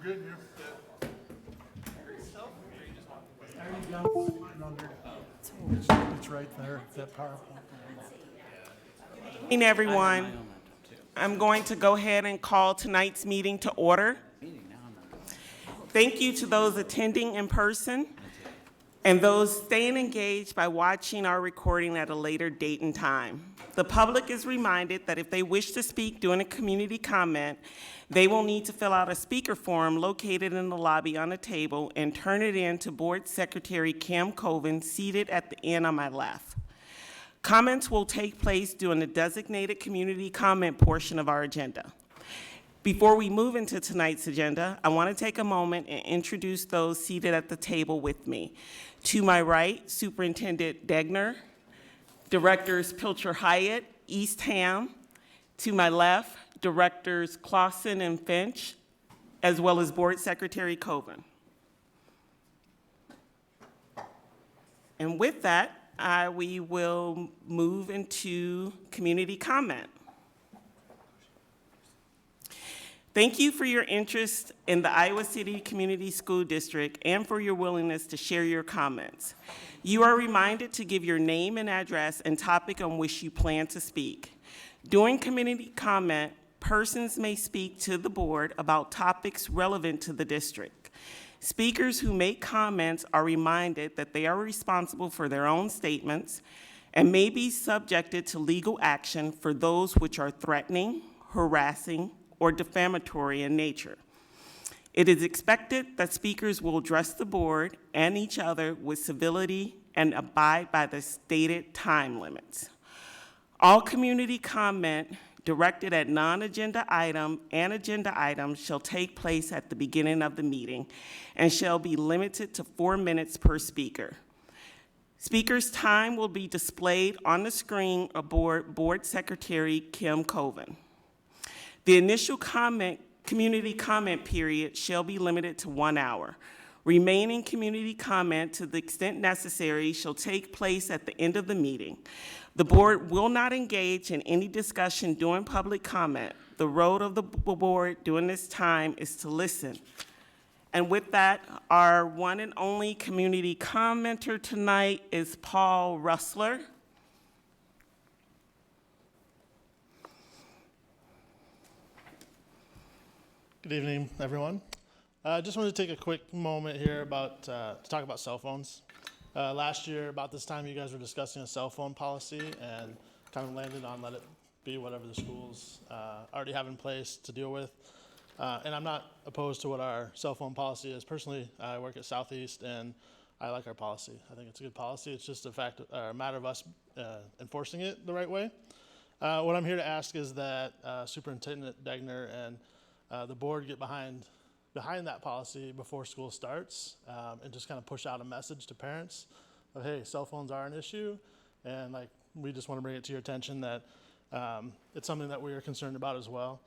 Good, you? It's right there, that PowerPoint. Good evening, everyone. I'm going to go ahead and call tonight's meeting to order. Thank you to those attending in person and those staying engaged by watching our recording at a later date and time. The public is reminded that if they wish to speak during a community comment, they will need to fill out a speaker form located in the lobby on a table and turn it in to Board Secretary Kim Coven, seated at the end on my left. Comments will take place during the designated community comment portion of our agenda. Before we move into tonight's agenda, I want to take a moment and introduce those seated at the table with me. To my right, Superintendent Degner, Directors Pilcher Hyatt, East Ham. To my left, Directors Clausen and Finch, as well as Board Secretary Coven. And with that, we will move into community comment. Thank you for your interest in the Iowa City Community School District and for your willingness to share your comments. You are reminded to give your name and address and topic on which you plan to speak. During community comment, persons may speak to the board about topics relevant to the district. Speakers who make comments are reminded that they are responsible for their own statements and may be subjected to legal action for those which are threatening, harassing, or defamatory in nature. It is expected that speakers will address the board and each other with civility and abide by the stated time limits. All community comment directed at non-agenda item and agenda items shall take place at the beginning of the meeting and shall be limited to 4 minutes per speaker. Speaker's time will be displayed on the screen aboard Board Secretary Kim Coven. The initial community comment period shall be limited to 1 hour. Remaining community comment, to the extent necessary, shall take place at the end of the meeting. The board will not engage in any discussion during public comment. The role of the board during this time is to listen. And with that, our one and only community commenter tonight is Paul Russler. Good evening, everyone. I just wanted to take a quick moment here to talk about cell phones. Last year, about this time, you guys were discussing a cell phone policy and kind of landed on let it be whatever the schools already have in place to deal with. And I'm not opposed to what our cell phone policy is. Personally, I work at Southeast, and I like our policy. I think it's a good policy. It's just a matter of us enforcing it the right way. What I'm here to ask is that Superintendent Degner and the board get behind that policy before school starts, and just kind of push out a message to parents of, hey, cell phones are an issue, and we just want to bring it to your attention that it's something that we are concerned about as well.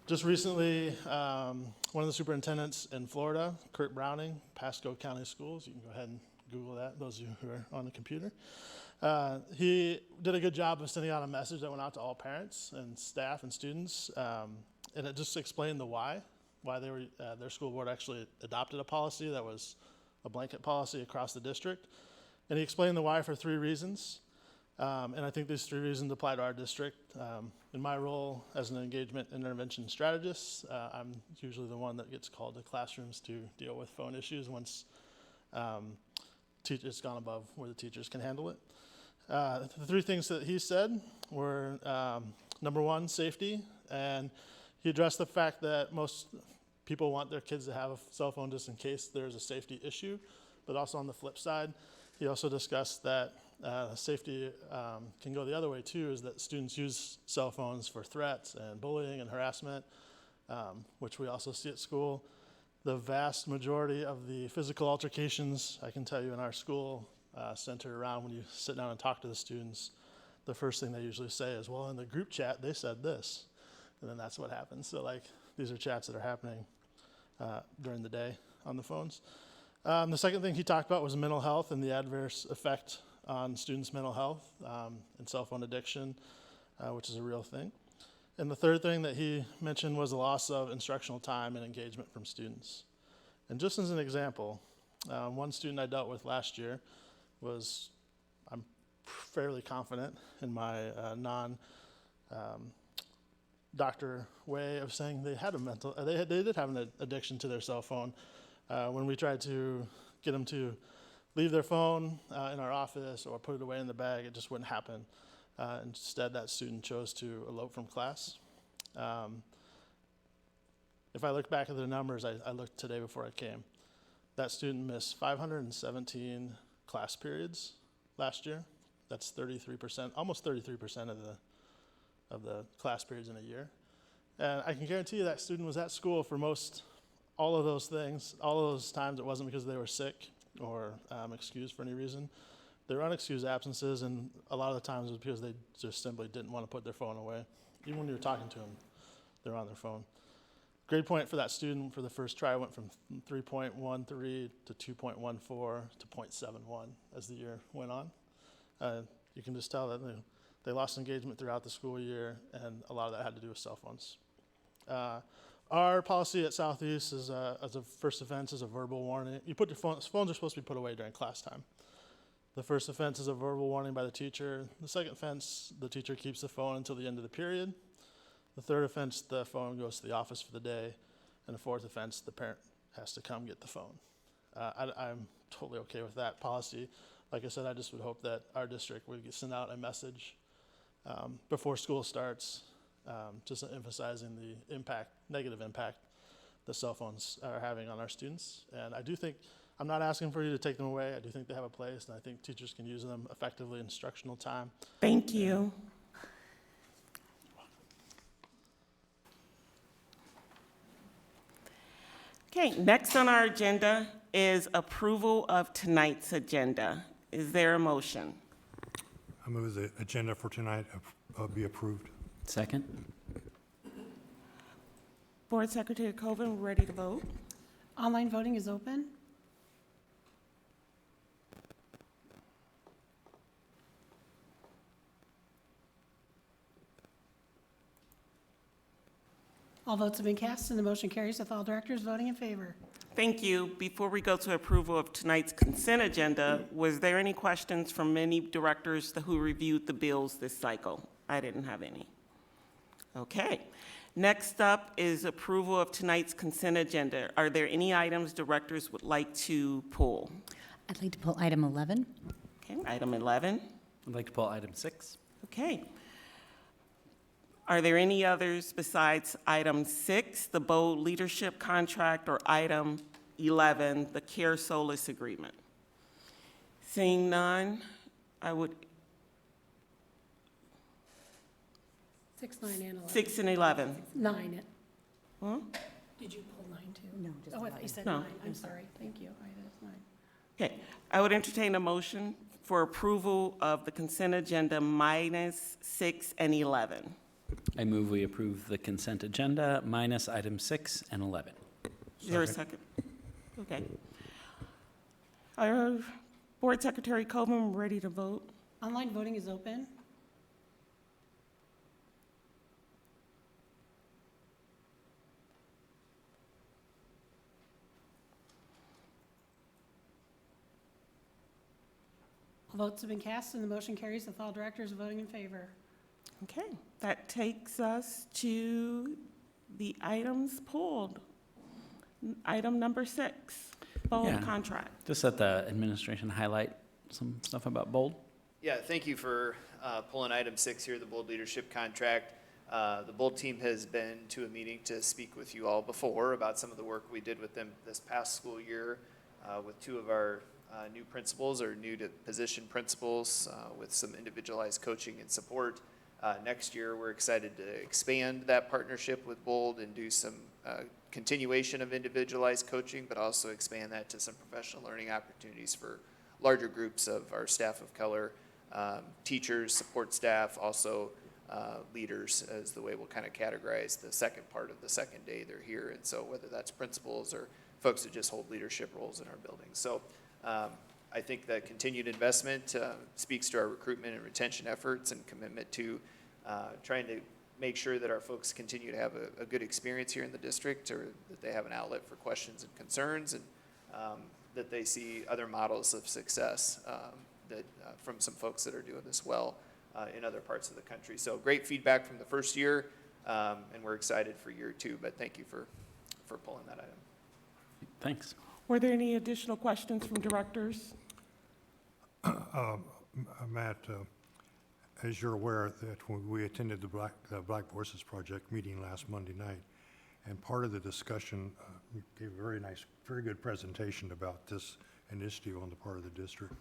Just recently, one of the superintendents in Florida, Kurt Browning, Pasco County Schools, you can go ahead and Google that, those of you who are on the computer. He did a good job of sending out a message that went out to all parents and staff and students, and it just explained the why they were, their school board actually adopted a policy that was a blanket policy across the district. And he explained the why for 3 reasons. And I think these 3 reasons apply to our district. In my role as an engagement intervention strategist, I'm usually the one that gets called to classrooms to deal with phone issues once it's gone above where the teachers can handle it. The 3 things that he said were, number 1, safety. And he addressed the fact that most people want their kids to have a cell phone just in case there's a safety issue. But also on the flip side, he also discussed that safety can go the other way too, is that students use cell phones for threats and bullying and harassment, which we also see at school. The vast majority of the physical altercations, I can tell you in our school, center around when you sit down and talk to the students, the first thing they usually say is, well, in the group chat, they said this. And then that's what happens. So these are chats that are happening during the day on the phones. The second thing he talked about was mental health and the adverse effect on students' mental health and cell phone addiction, which is a real thing. And the third thing that he mentioned was the loss of instructional time and engagement from students. And just as an example, one student I dealt with last year was, I'm fairly confident in my doctor way of saying they had a mental, they did have an addiction to their cell phone. When we tried to get them to leave their phone in our office or put it away in the bag, it just wouldn't happen. Instead, that student chose to elope from class. If I look back at the numbers, I looked today before I came. That student missed 517 class periods last year. That's 33%, almost 33% of the class periods in a year. And I can guarantee you that student was at school for all of those things. All of those times it wasn't because they were sick or excused for any reason. They were unexcused absences, and a lot of the times it was because they just simply didn't want to put their phone away. Even when you were talking to them, they were on their phone. Grade point for that student for the first try went from 3.13 to 2.14 to 0.71 as the year went on. You can just tell that they lost engagement throughout the school year, and a lot of that had to do with cell phones. Our policy at Southeast is as a first offense is a verbal warning. You put your phones are supposed to be put away during class time. The first offense is a verbal warning by the teacher. The second offense, the teacher keeps the phone until the end of the period. The third offense, the phone goes to the office for the day. And the fourth offense, the parent has to come get the phone. I'm totally okay with that policy. Like I said, I just would hope that our district would send out a message before school starts, just emphasizing the negative impact the cell phones are having on our students. And I do think, I'm not asking for you to take them away. I do think they have a place, and I think teachers can use them effectively in instructional time. Thank you. Okay, next on our agenda is approval of tonight's agenda. Is there a motion? I move the agenda for tonight be approved. Second. Board Secretary Colvin, ready to vote? Online voting is open. All votes have been cast and the motion carries with all directors voting in favor. Thank you. Before we go to approval of tonight's consent agenda, was there any questions from any directors who reviewed the bills this cycle? I didn't have any. Okay. Next up is approval of tonight's consent agenda. Are there any items directors would like to pull? I'd like to pull item 11. Okay, item 11. I'd like to pull item 6. Okay. Are there any others besides item 6, the Bold Leadership Contract, or item 11, the Care Solace Agreement? Seeing none, I would, 6, 9, and 11. 6 and 11. 9. Huh? Did you pull 9 too? No, just Oh, I thought 11. you said No. 9. I'm sorry. Thank you. That's 9. Okay, I would entertain a motion for approval of the consent agenda minus 6 and 11. I move we approve the consent agenda minus items 6 and 11. Is there a second? Okay. Are Board Secretary Coleman ready to vote? Online voting is open. All votes have been cast and the motion carries with all directors voting in favor. Okay, that takes us to the items pulled. Item number 6, Bold Yeah. Contract. Just let the administration highlight some stuff about Bold. Yeah, thank you for pulling item 6 here, the Bold Leadership Contract. The Bold team has been to a meeting to speak with you all before about some of the work we did with them this past school year with 2 of our new principals, or new to position principals, with some individualized coaching and support. Next year, we're excited to expand that partnership with Bold and do some continuation of individualized coaching, but also expand that to some professional learning opportunities for larger groups of our staff of color, teachers, support staff, also leaders, as the way we'll kind of categorize the second part of the second day they're here. And so whether that's principals or folks that just hold leadership roles in our building. So I think the continued investment speaks to our recruitment and retention efforts and commitment to trying to make sure that our folks continue to have a good experience here in the district, or that they have an outlet for questions and concerns, and that they see other models of success from some folks that are doing this well in other parts of the country. So great feedback from the first year, and we're excited for year 2, but thank you for pulling that item. Thanks. Were there any additional questions from directors? Matt, as you're aware, that when we attended the Black Voices Project meeting last Monday night, and part of the discussion, you gave a very good presentation about this initiative on the part of the district.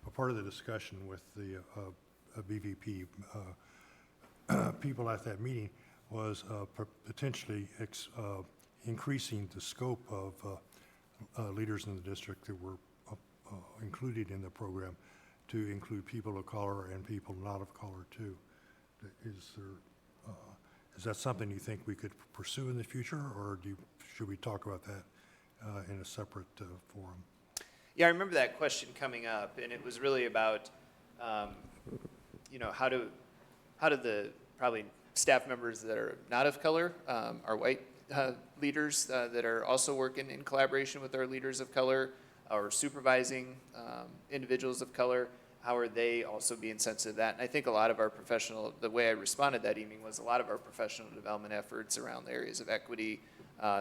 But part of the discussion with the BVP people at that meeting was potentially increasing the scope of leaders in the district that were included in the program to include people of color and people not of color too. Is that something you think we could pursue in the future, or should we talk about that in a separate forum? Yeah, I remember that question coming up, and it was really about, how do the probably staff members that are not of color, our white leaders that are also working in collaboration with our leaders of color, or supervising individuals of color, how are they also being sensitive to that? And I think a lot of our the way I responded that evening was a lot of our professional development efforts around the areas of equity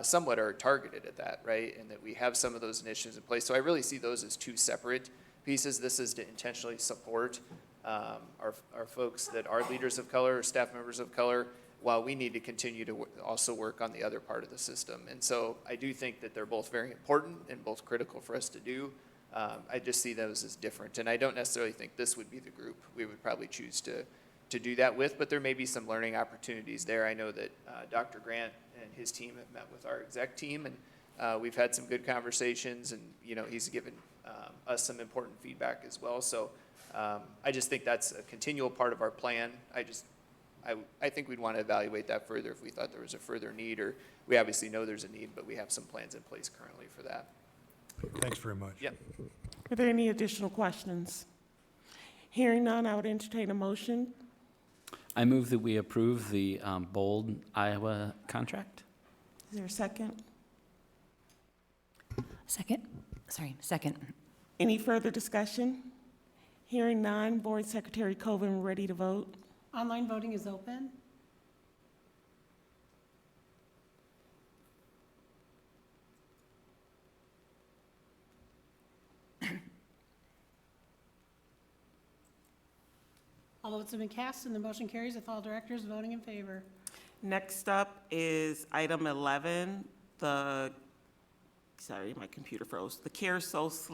somewhat are targeted at that, right? And that we have some of those initiatives in place. So I really see those as two separate pieces. This is to intentionally support our folks that are leaders of color or staff members of color, while we need to continue to also work on the other part of the system. And so I do think that they're both very important and both critical for us to do. I just see those as different. And I don't necessarily think this would be the group we would probably choose to do that with, but there may be some learning opportunities there. I know that Dr. Grant and his team have met with our exec team, and we've had some good conversations, and he's given us some important feedback as well. So I just think that's a continual part of our plan. I think we'd want to evaluate that further if we thought there was a further need, or we obviously know there's a need, but we have some plans in place currently for that. Thanks very much. Yep. Are there any additional questions? Hearing none, I would entertain a motion. I move that we approve the Bold, Iowa contract. Is there a second? Second. Any further discussion? Hearing none, Board Secretary Coven, ready to vote? Online voting is open. All votes have been cast and the motion carries with all directors voting in favor. Next up is item 11, sorry, my computer froze. The CARE SOS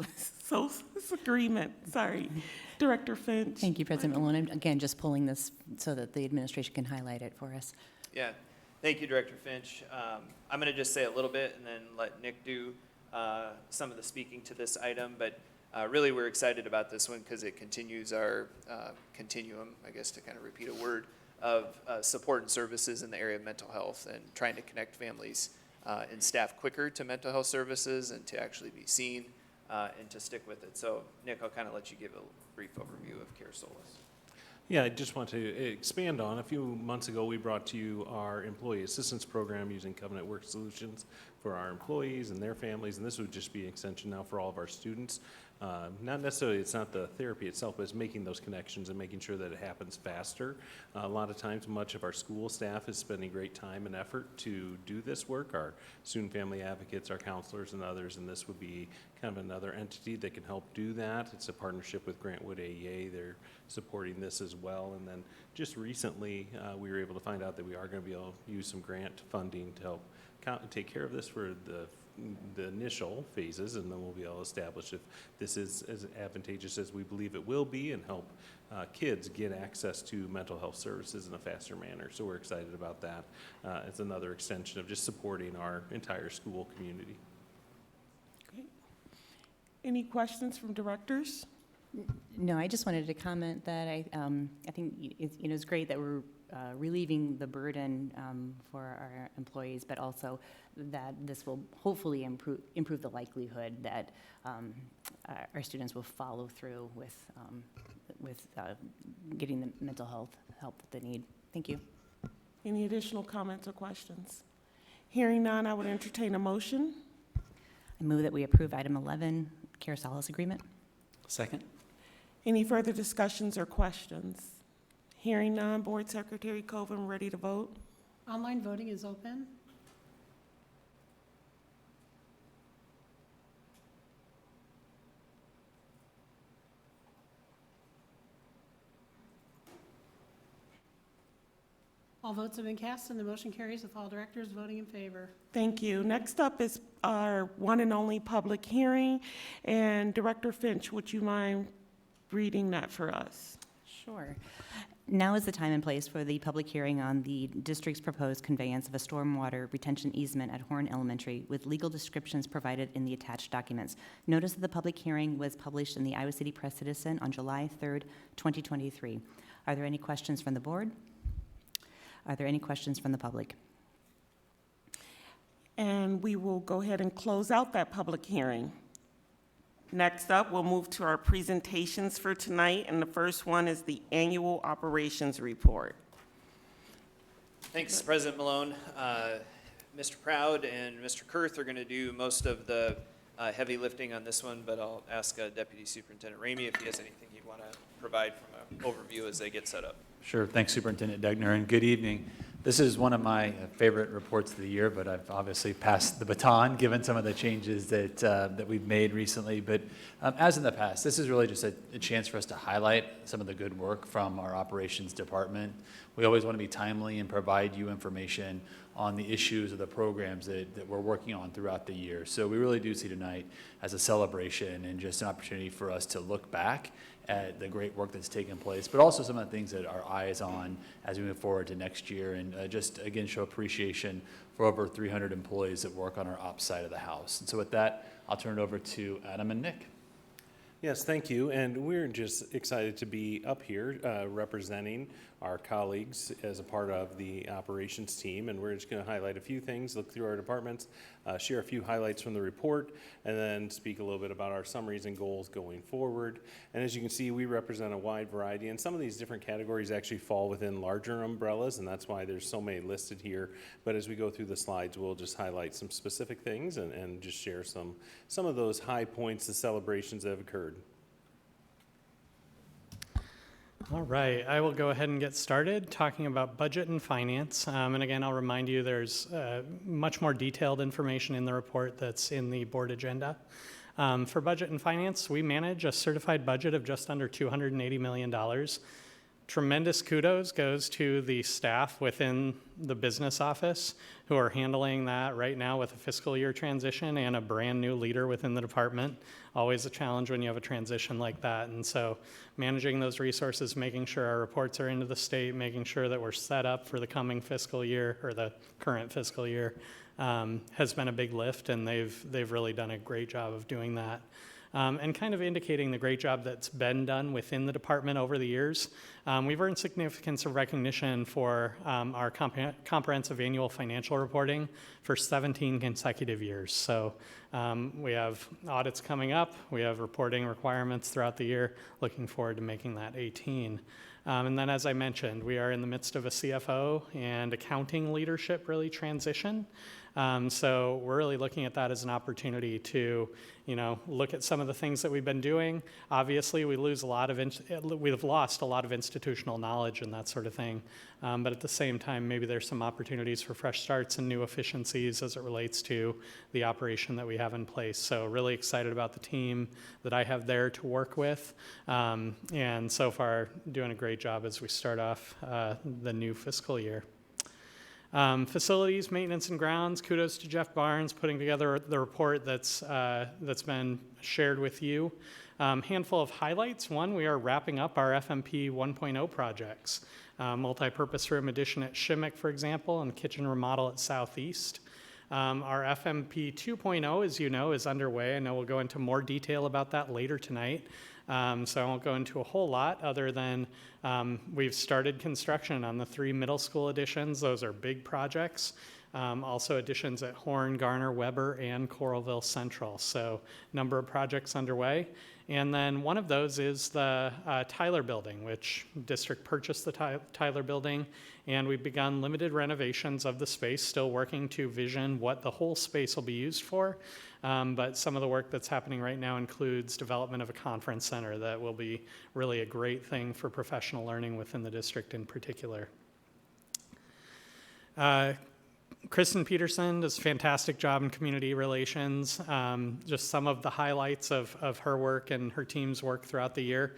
agreement, sorry. Director Finch. Thank you, President Malone. I'm again just pulling this so that the administration can highlight it for us. Yeah, thank you, Director Finch. I'm going to just say a little bit and then let Nick do some of the speaking to this item, but really we're excited about this one because it continues our continuum, I guess to kind of repeat a word, of support and services in the area of mental health and trying to connect families and staff quicker to mental health services and to actually be seen and to stick with it. So Nick, I'll kind of let you give a brief overview of CARE SOLAS. Yeah, I just want to expand on, a few months ago, we brought to you our employee assistance program using Covenant Work Solutions for our employees and their families, and this would just be an extension now for all of our students. Not necessarily, it's not the therapy itself, but it's making those connections and making sure that it happens faster. A lot of times, much of our school staff is spending great time and effort to do this work, our student family advocates, our counselors and others, and this would be kind of another entity that can help do that. It's a partnership with Grantwood AEA. They're supporting this as well. And then just recently, we were able to find out that we are going to be able to use some grant funding to help take care of this for the initial phases, and then we'll be able to establish if this is as advantageous as we believe it will be and help kids get access to mental health services in a faster manner. So we're excited about that. It's another extension of just supporting our entire school community. Great. Any questions from directors? No, I just wanted to comment that I think it's great that we're relieving the burden for our employees, but also that this will hopefully improve the likelihood that our students will follow through with getting the mental health help that they need. Thank you. Any additional comments or questions? Hearing none, I would entertain a motion. I move that we approve item 11, Care Solace Agreement. Second? Any further discussions or questions? Hearing none, Board Secretary Coven, ready to vote? Online voting is open. All votes have been cast and the motion carries with all directors voting in favor. Thank you. Next up is our one and only public hearing. And Director Finch, would you mind reading that for us? Sure. Now is the time and place for the public hearing on the district's proposed conveyance of a stormwater retention easement at Garner Elementary with legal descriptions provided in the attached documents. Notice of the public hearing was published in the Iowa City Press Citizen on July 3rd, 2023. Are there any questions from the board? Are there any questions from the public? And we will go ahead and close out that public hearing. Next up, we'll move to our presentations for tonight, and the first one is the annual operations report. Thanks, President Malone. Mr. Proud and Mr. Kurth are going to do most of the heavy lifting on this one, but I'll ask Deputy Superintendent Ramey if he has anything he'd want to provide from an overview as they get set up. Sure. Thanks, Superintendent Degner, and good evening. This is one of my favorite reports of the year, but I've obviously passed the baton given some of the changes that we've made recently. But as in the past, this is really just a chance for us to highlight some of the good work from our operations department. We always want to be timely and provide you information on the issues of the programs that we're working on throughout the year. So we really do see tonight as a celebration and just an opportunity for us to look back at the great work that's taken place, but also some of the things that our eye is on as we move forward to next year, and just again show appreciation for over 300 employees that work on our ops side of the house. And so with that, I'll turn it over to Adam and Nick. Yes, thank you. And we're just excited to be up here representing our colleagues as a part of the operations team. And we're just going to highlight a few things, look through our departments, share a few highlights from the report, and then speak a little bit about our summaries and goals going forward. And as you can see, we represent a wide variety. And some of these different categories actually fall within larger umbrellas, and that's why there's so many listed here. But as we go through the slides, we'll just highlight some specific things and just share some of those high points, the celebrations that have occurred. All right, I will go ahead and get started talking about budget and finance. And again, I'll remind you there's much more detailed information in the report that's in the board agenda. For budget and finance, we manage a certified budget of just under $280 million. Tremendous kudos goes to the staff within the business office who are handling that right now with a fiscal year transition and a brand new leader within the department. Always a challenge when you have a transition like that. And so managing those resources, making sure our reports are into the state, making sure that we're set up for the coming fiscal year or the current fiscal year has been a big lift, and they've really done a great job of doing that. And kind of indicating the great job that's been done within the department over the years. We've earned significance of recognition for our comprehensive annual financial reporting for 17 consecutive years. So we have audits coming up, we have reporting requirements throughout the year, looking forward to making that 18. And then as I mentioned, we are in the midst of a CFO and accounting leadership really transition. So we're really looking at that as an opportunity to, look at some of the things that we've been doing. Obviously, we've lost a lot of institutional knowledge and that sort of thing. But at the same time, maybe there's some opportunities for fresh starts and new efficiencies as it relates to the operation that we have in place. So really excited about the team that I have there to work with. And so far, doing a great job as we start off the new fiscal year. Facilities, maintenance, and grounds, kudos to Jeff Barnes putting together the report that's been shared with you. Handful of highlights. One, we are wrapping up our FMP 1.0 projects. Multi-purpose room addition at Shimmick, for example, and kitchen remodel at Southeast. Our FMP 2.0, as you know, is underway. I know we'll go into more detail about that later tonight. So I won't go into a whole lot other than we've started construction on the 3 middle school additions. Those are big projects. Also additions at Horn, Garner, Weber, and Coralville Central. So number of projects underway. And then one of those is the Tyler Building, which district purchased the Tyler Building, and we've begun limited renovations of the space, still working to vision what the whole space will be used for. But some of the work that's happening right now includes development of a conference center that will be really a great thing for professional learning within the district in particular. Kristen Peterson does a fantastic job in community relations. Just some of the highlights of her work and her team's work throughout the year.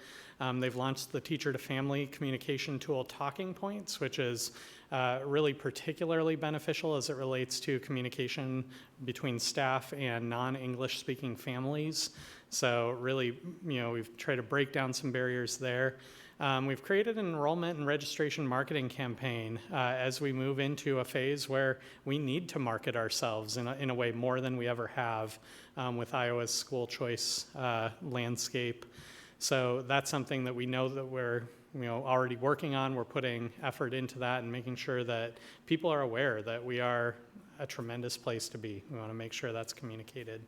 They've launched the Teacher to Family communication tool Talking Points, which is really particularly beneficial as it relates to communication between staff and non-English speaking families. So really, we've tried to break down some barriers there. We've created an enrollment and registration marketing campaign as we move into a phase where we need to market ourselves in a way more than we ever have with Iowa's school choice landscape. So that's something that we know that we're already working on. We're putting effort into that and making sure that people are aware that we are a tremendous place to be. We want to make sure that's communicated.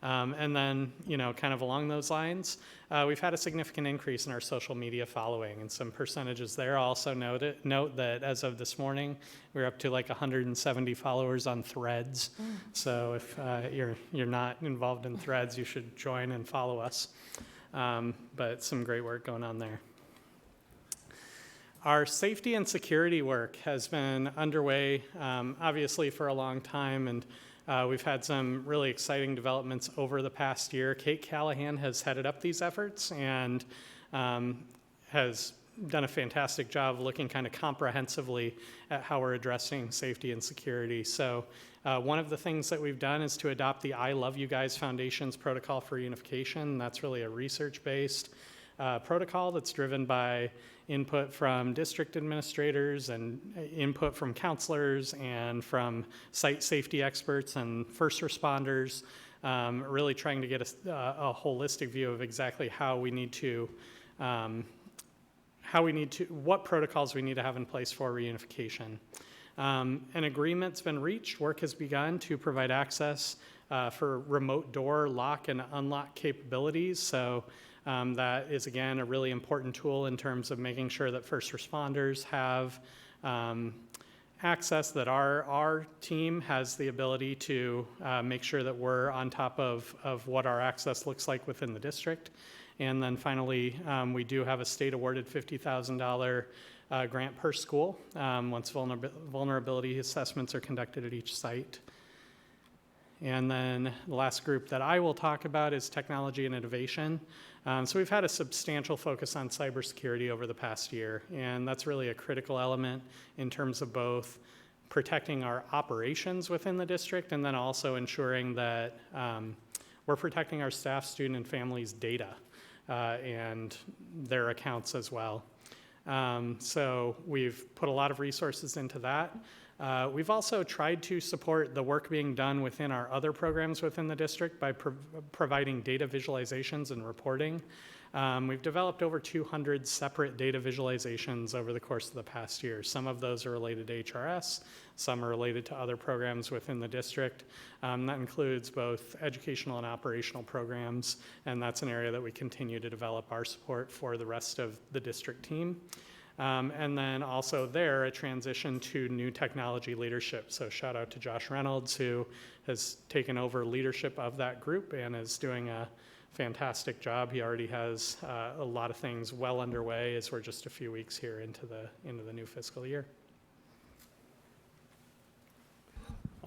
And then, kind of along those lines, we've had a significant increase in our social media following and some percentages there. Also note that as of this morning, we're up to like 170 followers on Threads. So if you're not involved in Threads, you should join and follow us. But some great work going on there. Our safety and security work has been underway, obviously, for a long time, and we've had some really exciting developments over the past year. Kate Callahan has headed up these efforts and has done a fantastic job of looking kind of comprehensively at how we're addressing safety and security. So one of the things that we've done is to adopt the I Love You Guys Foundation's protocol for unification. That's really a research-based protocol that's driven by input from district administrators and input from counselors and from site safety experts and first responders, really trying to get a holistic view of exactly what protocols we need to have in place for reunification. An agreement's been reached. Work has begun to provide access for remote door lock and unlock capabilities. So that is, again, a really important tool in terms of making sure that first responders have access, that our team has the ability to make sure that we're on top of what our access looks like within the district. And then finally, we do have a state-awarded $50,000 grant per school once vulnerability assessments are conducted at each site. And then the last group that I will talk about is technology and innovation. So we've had a substantial focus on cybersecurity over the past year, and that's really a critical element in terms of both protecting our operations within the district and then also ensuring that we're protecting our staff, student, and families' data and their accounts as well. So we've put a lot of resources into that. We've also tried to support the work being done within our other programs within the district by providing data visualizations and reporting. We've developed over 200 separate data visualizations over the course of the past year. Some of those are related to HRS, some are related to other programs within the district. That includes both educational and operational programs, and that's an area that we continue to develop our support for the rest of the district team. And then also there, a transition to new technology leadership. So shout out to Josh Reynolds, who has taken over leadership of that group and is doing a fantastic job. He already has a lot of things well underway as we're just a few weeks here into the new fiscal year.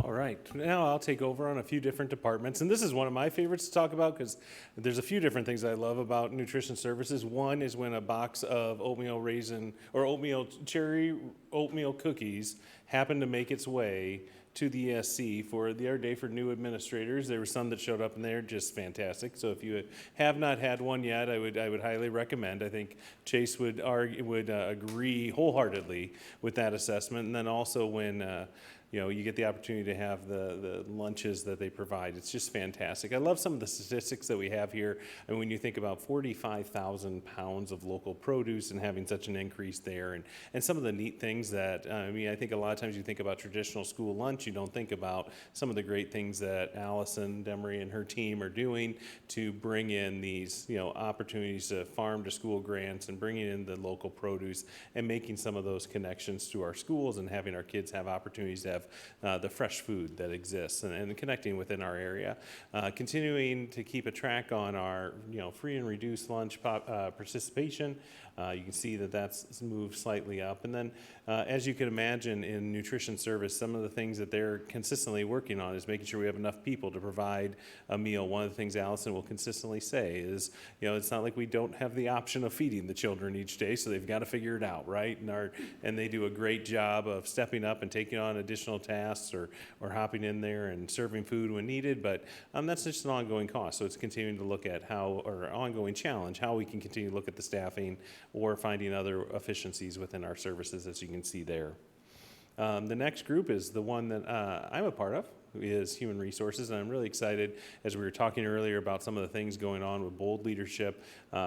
All right, now I'll take over on a few different departments, and this is one of my favorites to talk about because there's a few different things I love about nutrition services. One is when a box of oatmeal raisin or cherry oatmeal cookies happen to make its way to the ESC for our day for new administrators. There were some that showed up and they're just fantastic. So if you have not had one yet, I would highly recommend. I think Chase would agree wholeheartedly with that assessment. And then also when you get the opportunity to have the lunches that they provide. It's just fantastic. I love some of the statistics that we have here. And when you think about 45,000 pounds of local produce and having such an increase there, and some of the neat things that, I think a lot of times you think about traditional school lunch, you don't think about some of the great things that Allison Demery and her team are doing to bring in these, opportunities to farm to school grants and bringing in the local produce and making some of those connections to our schools and having our kids have opportunities to have the fresh food that exists and connecting within our area. Continuing to keep a track on our, free and reduced lunch participation. You can see that that's moved slightly up. And then, as you can imagine, in nutrition service, some of the things that they're consistently working on is making sure we have enough people to provide a meal. One of the things Allison will consistently say is, it's not like we don't have the option of feeding the children each day, so they've got to figure it out, right? And they do a great job of stepping up and taking on additional tasks or hopping in there and serving food when needed. But that's just an ongoing cost. So it's continuing to look at ongoing challenge, how we can continue to look at the staffing or finding other efficiencies within our services, as you can see there. The next group is the one that I'm a part of, is human resources, and I'm really excited, as we were talking earlier about some of the things going on with bold leadership.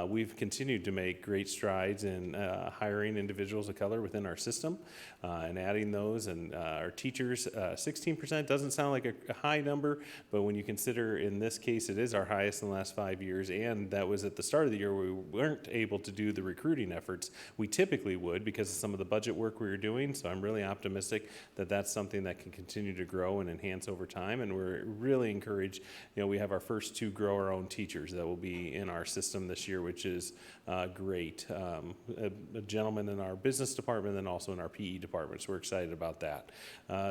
We've continued to make great strides in hiring individuals of color within our system and adding those, and our teachers, 16% doesn't sound like a high number, but when you consider in this case it is our highest in the last 5 years, and that was at the start of the year where we weren't able to do the recruiting efforts we typically would because of some of the budget work we were doing. So I'm really optimistic that that's something that can continue to grow and enhance over time, and we're really encouraged. We have our first 2 grow our own teachers that will be in our system this year, which is great. A gentleman in our business department and also in our PE department, so we're excited about that.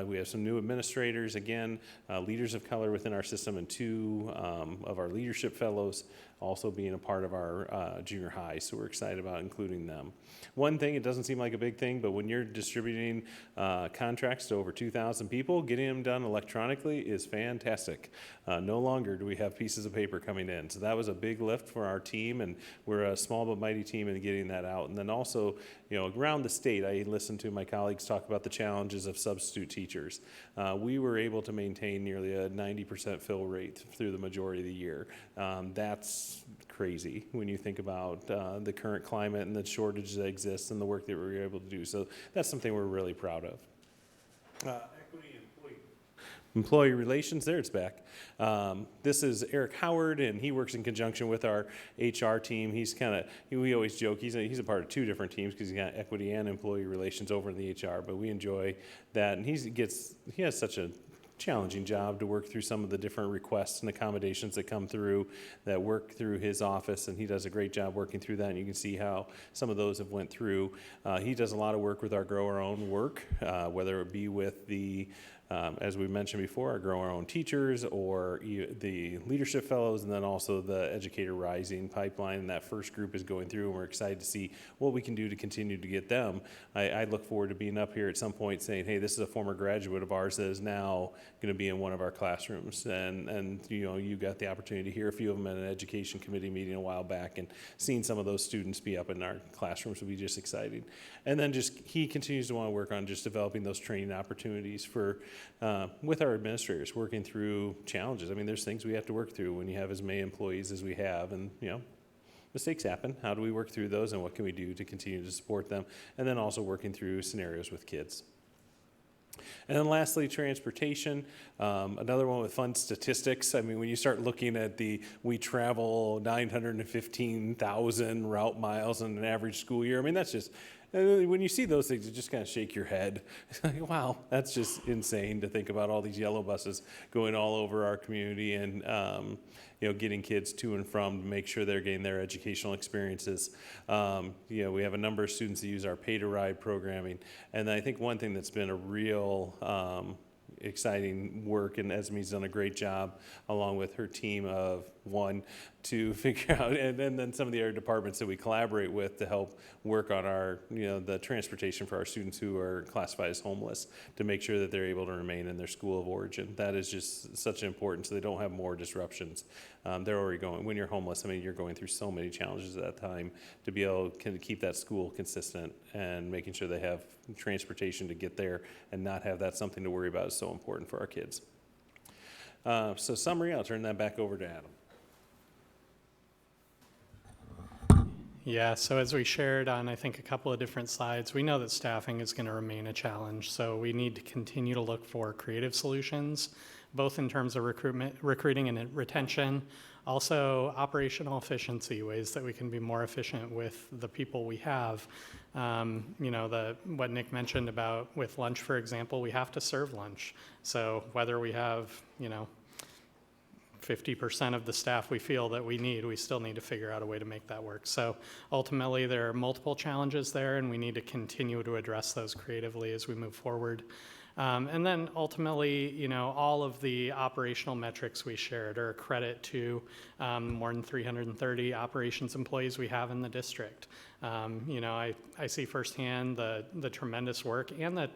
We have some new administrators, again, leaders of color within our system, and 2 of our leadership fellows also being a part of our junior high, so we're excited about including them. One thing, it doesn't seem like a big thing, but when you're distributing contracts to over 2,000 people, getting them done electronically is fantastic. No longer do we have pieces of paper coming in, so that was a big lift for our team, and we're a small but mighty team in getting that out. And then also, around the state, I listened to my colleagues talk about the challenges of substitute teachers. We were able to maintain nearly a 90% fill rate through the majority of the year. That's crazy when you think about the current climate and the shortage that exists and the work that we were able to do. So that's something we're really proud of. Equity and employee relations, there it's back. This is Eric Howard, and he works in conjunction with our HR team. We always joke, he's a part of 2 different teams because he's got equity and employee relations over in the HR, but we enjoy that. And he has such a challenging job to work through some of the different requests and accommodations that come through that work through his office, and he does a great job working through that, and you can see how some of those have went through. He does a lot of work with our Grow Our Own work, whether it be with the as we mentioned before, our Grow Our Own teachers or the leadership fellows, and then also the Educator Rising pipeline. And that first group is going through, and we're excited to see what we can do to continue to get them. I look forward to being up here at some point saying, hey, this is a former graduate of ours that is now going to be in one of our classrooms. And you got the opportunity to hear a few of them at an education committee meeting a while back, and seeing some of those students be up in our classrooms will be just exciting. And then he continues to want to work on just developing those training opportunities for with our administrators, working through challenges. I mean, there's things we have to work through when you have as many employees as we have, and mistakes happen. How do we work through those, and what can we do to continue to support them? And then also working through scenarios with kids. And then lastly, transportation, another one with fun statistics. I mean, when you start looking at we travel 915,000 route miles in an average school year, I mean, that's just, when you see those things, you just kind of shake your head. It's like, wow, that's just insane to think about all these yellow buses going all over our community and, getting kids to and from to make sure they're getting their educational experiences. We have a number of students that use our pay-to-ride programming. And I think one thing that's been a real exciting work, and Esme's done a great job along with her team of one to figure out, and then some of the other departments that we collaborate with to help work on our, the transportation for our students who are classified as homeless, to make sure that they're able to remain in their school of origin. That is just such important, so they don't have more disruptions. They're already going, when you're homeless, I mean, you're going through so many challenges at that time. To be able to keep that school consistent and making sure they have transportation to get there and not have that something to worry about is so important for our kids. So summary, I'll turn that back over to Adam. Yeah, so as we shared on, I think, a couple of different slides, we know that staffing is going to remain a challenge. So we need to continue to look for creative solutions, both in terms of recruiting and retention, also operational efficiency, ways that we can be more efficient with the people we have. What Nick mentioned about with lunch, for example, we have to serve lunch. So whether we have, 50% of the staff we feel that we need, we still need to figure out a way to make that work. So ultimately, there are multiple challenges there, and we need to continue to address those creatively as we move forward. And then ultimately, all of the operational metrics we shared are a credit to more than 330 operations employees we have in the district. I see firsthand the tremendous work and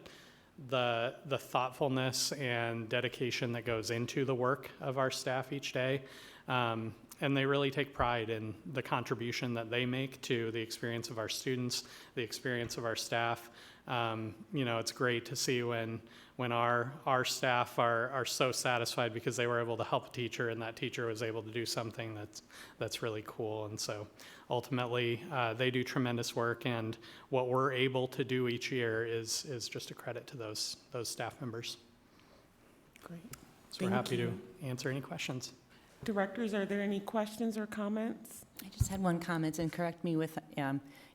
the thoughtfulness and dedication that goes into the work of our staff each day. And they really take pride in the contribution that they make to the experience of our students, the experience of our staff. It's great to see when our staff are so satisfied because they were able to help a teacher and that teacher was able to do something that's really cool. And so ultimately, they do tremendous work, and what we're able to do each year is just a credit to those staff members. Great. So we're happy to answer any questions. Directors, are there any questions or comments? I just had one comment, and correct me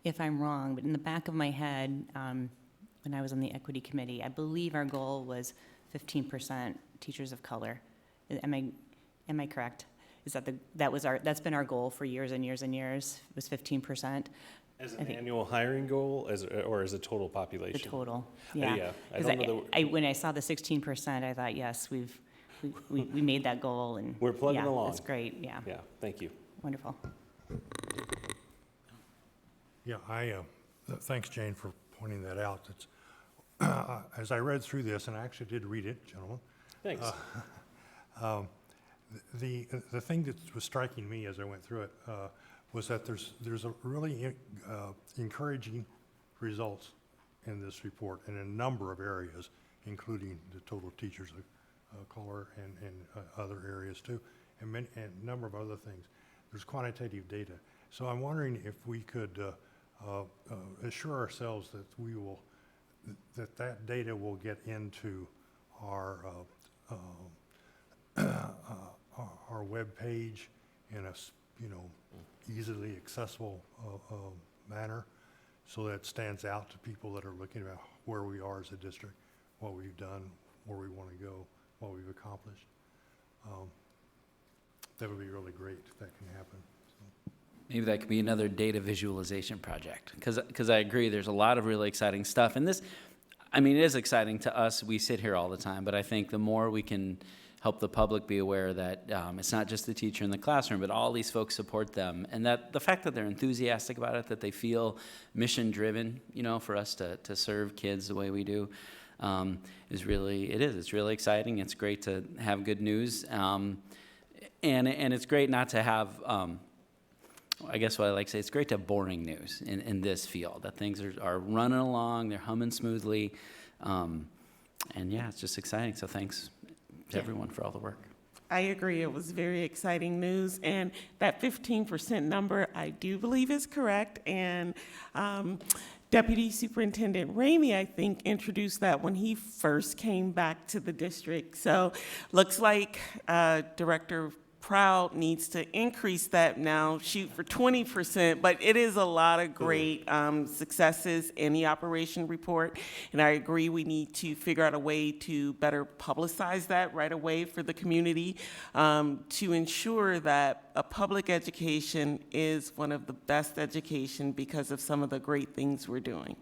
if I'm wrong, but in the back of my head, when I was on the equity committee, I believe our goal was 15% teachers of color. Am I correct? Is that's been our goal for years and years and years, was 15%? As an annual hiring goal, or as a total population? The total, yeah. Yeah, I don't know when I saw the 16%, I thought, yes, we made that goal, and we're plugging yeah, along. That's great, yeah. Yeah, thank you. Wonderful. Yeah, thanks, Jane, for pointing that out. As I read through this, and I actually did read it, gentlemen. Thanks. The thing that was striking me as I went through it was that there's a really encouraging results in this report in a number of areas, including the total teachers of color and other areas too, and a number of other things. There's quantitative data. So I'm wondering if we could assure ourselves that that data will get into our web page in a easily accessible manner, so that it stands out to people that are looking at where we are as a district, what we've done, where we want to go, what we've accomplished. That would be really great if that can happen. So. Maybe that could be another data visualization project, because I agree, there's a lot of really exciting stuff. And this, it is exciting to us. We sit here all the time, but I think the more we can help the public be aware that it's not just the teacher in the classroom, but all these folks support them, and that the fact that they're enthusiastic about it, that they feel mission-driven, for us to serve kids the way we do, it's really exciting. It's great to have good news, and it's great not to have, I guess what I like to say, it's great to have boring news in this field, that things are running along, they're humming smoothly, and yeah, it's just exciting. So thanks to everyone for all the work. I agree. It was very exciting news, and that 15% number I do believe is correct. And Deputy Superintendent Ramey, I think, introduced that when he first came back to the district. So looks like Director Proud needs to increase that now, shoot for 20%, but it is a lot of great successes in the operation report, and I agree we need to figure out a way to better publicize that right away for the community to ensure that a public education is one of the best education because of some of the great things we're doing.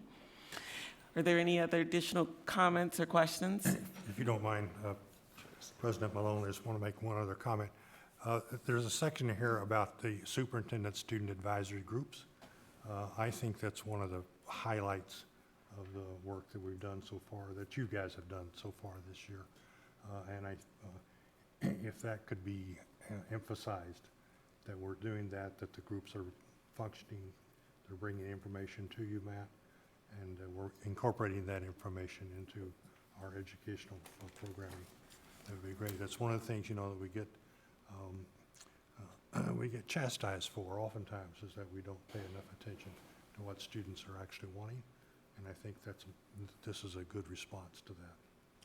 Are there any other additional comments or questions? If you don't mind, President Malone, I just want to make one other comment. There's a section here about the superintendent student advisory groups. I think that's one of the highlights of the work that we've done so far, that you guys have done so far this year. If that could be emphasized, that we're doing that the groups are functioning, they're bringing information to you, Matt, and we're incorporating that information into our educational programming. That would be great. That's one of the things, that we get chastised for oftentimes, is that we don't pay enough attention to what students are actually wanting. And I think this is a good response to that.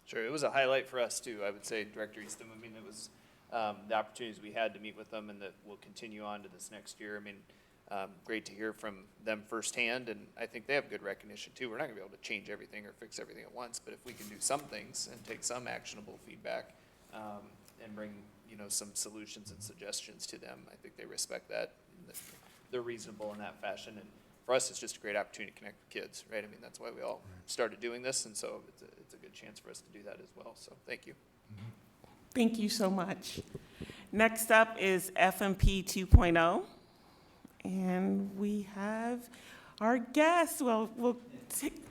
Sure, it was a highlight for us too, I would say, Director Eastham. I mean, it was the opportunities we had to meet with them and that will continue on to this next year. I mean, great to hear from them firsthand, and I think they have good recognition too. We're not gonna be able to change everything or fix everything at once, but if we can do some things and take some actionable feedback and bring, some solutions and suggestions to them, I think they respect that. They're reasonable in that fashion, and for us, it's just a great opportunity to connect with kids, right? I mean, that's why we all started doing this, and so it's a good chance for us to do that as well, so thank you. Thank you so much. Next up is FMP 2.0, and we have our guest. Well, we'll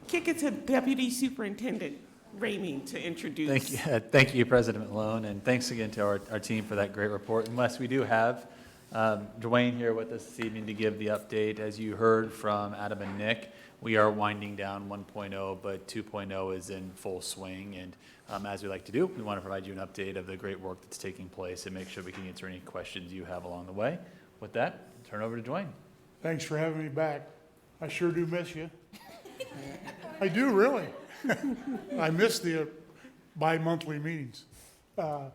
kick it to Deputy Superintendent Ramey to introduce. Thank you, President Malone, and thanks again to our team for that great report. Unless we do have Dwayne here with us this evening to give the update. As you heard from Adam and Nick, we are winding down 1.0, but 2.0 is in full swing. And as we like to do, we want to provide you an update of the great work that's taking place and make sure we can answer any questions you have along the way. With that, turn over to Dwayne. Thanks for having me back. I sure do miss you. I do, really. I miss the bi-monthly meetings. And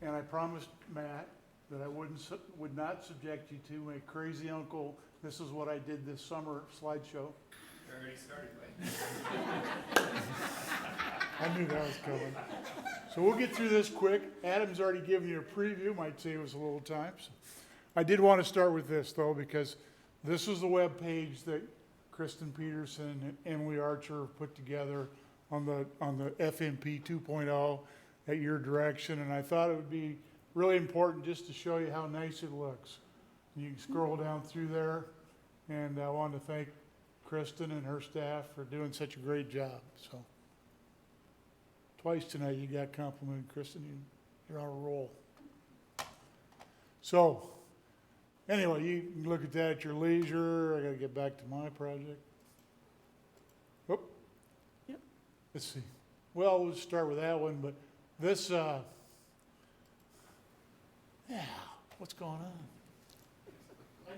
I promised Matt that I would not subject you to my crazy uncle, this is what I did this summer slideshow. You already started, Wayne. I knew that was coming. So we'll get through this quick. Adam's already given you a preview, might save us a little time. So I did want to start with this though, because this is the web page that Kristen Peterson and Emily Archer put together on the FMP 2.0 at your direction, and I thought it would be really important just to show you how nice it looks. You can scroll down through there, and I want to thank Kristen and her staff for doing such a great job. So twice tonight you got complimented, Kristen. You're on a roll. So anyway, you can look at that at your leisure. I got to get back to my project. Whoop. Yep. Let's see. Well, we'll start with that one, but this, yeah, what's going on?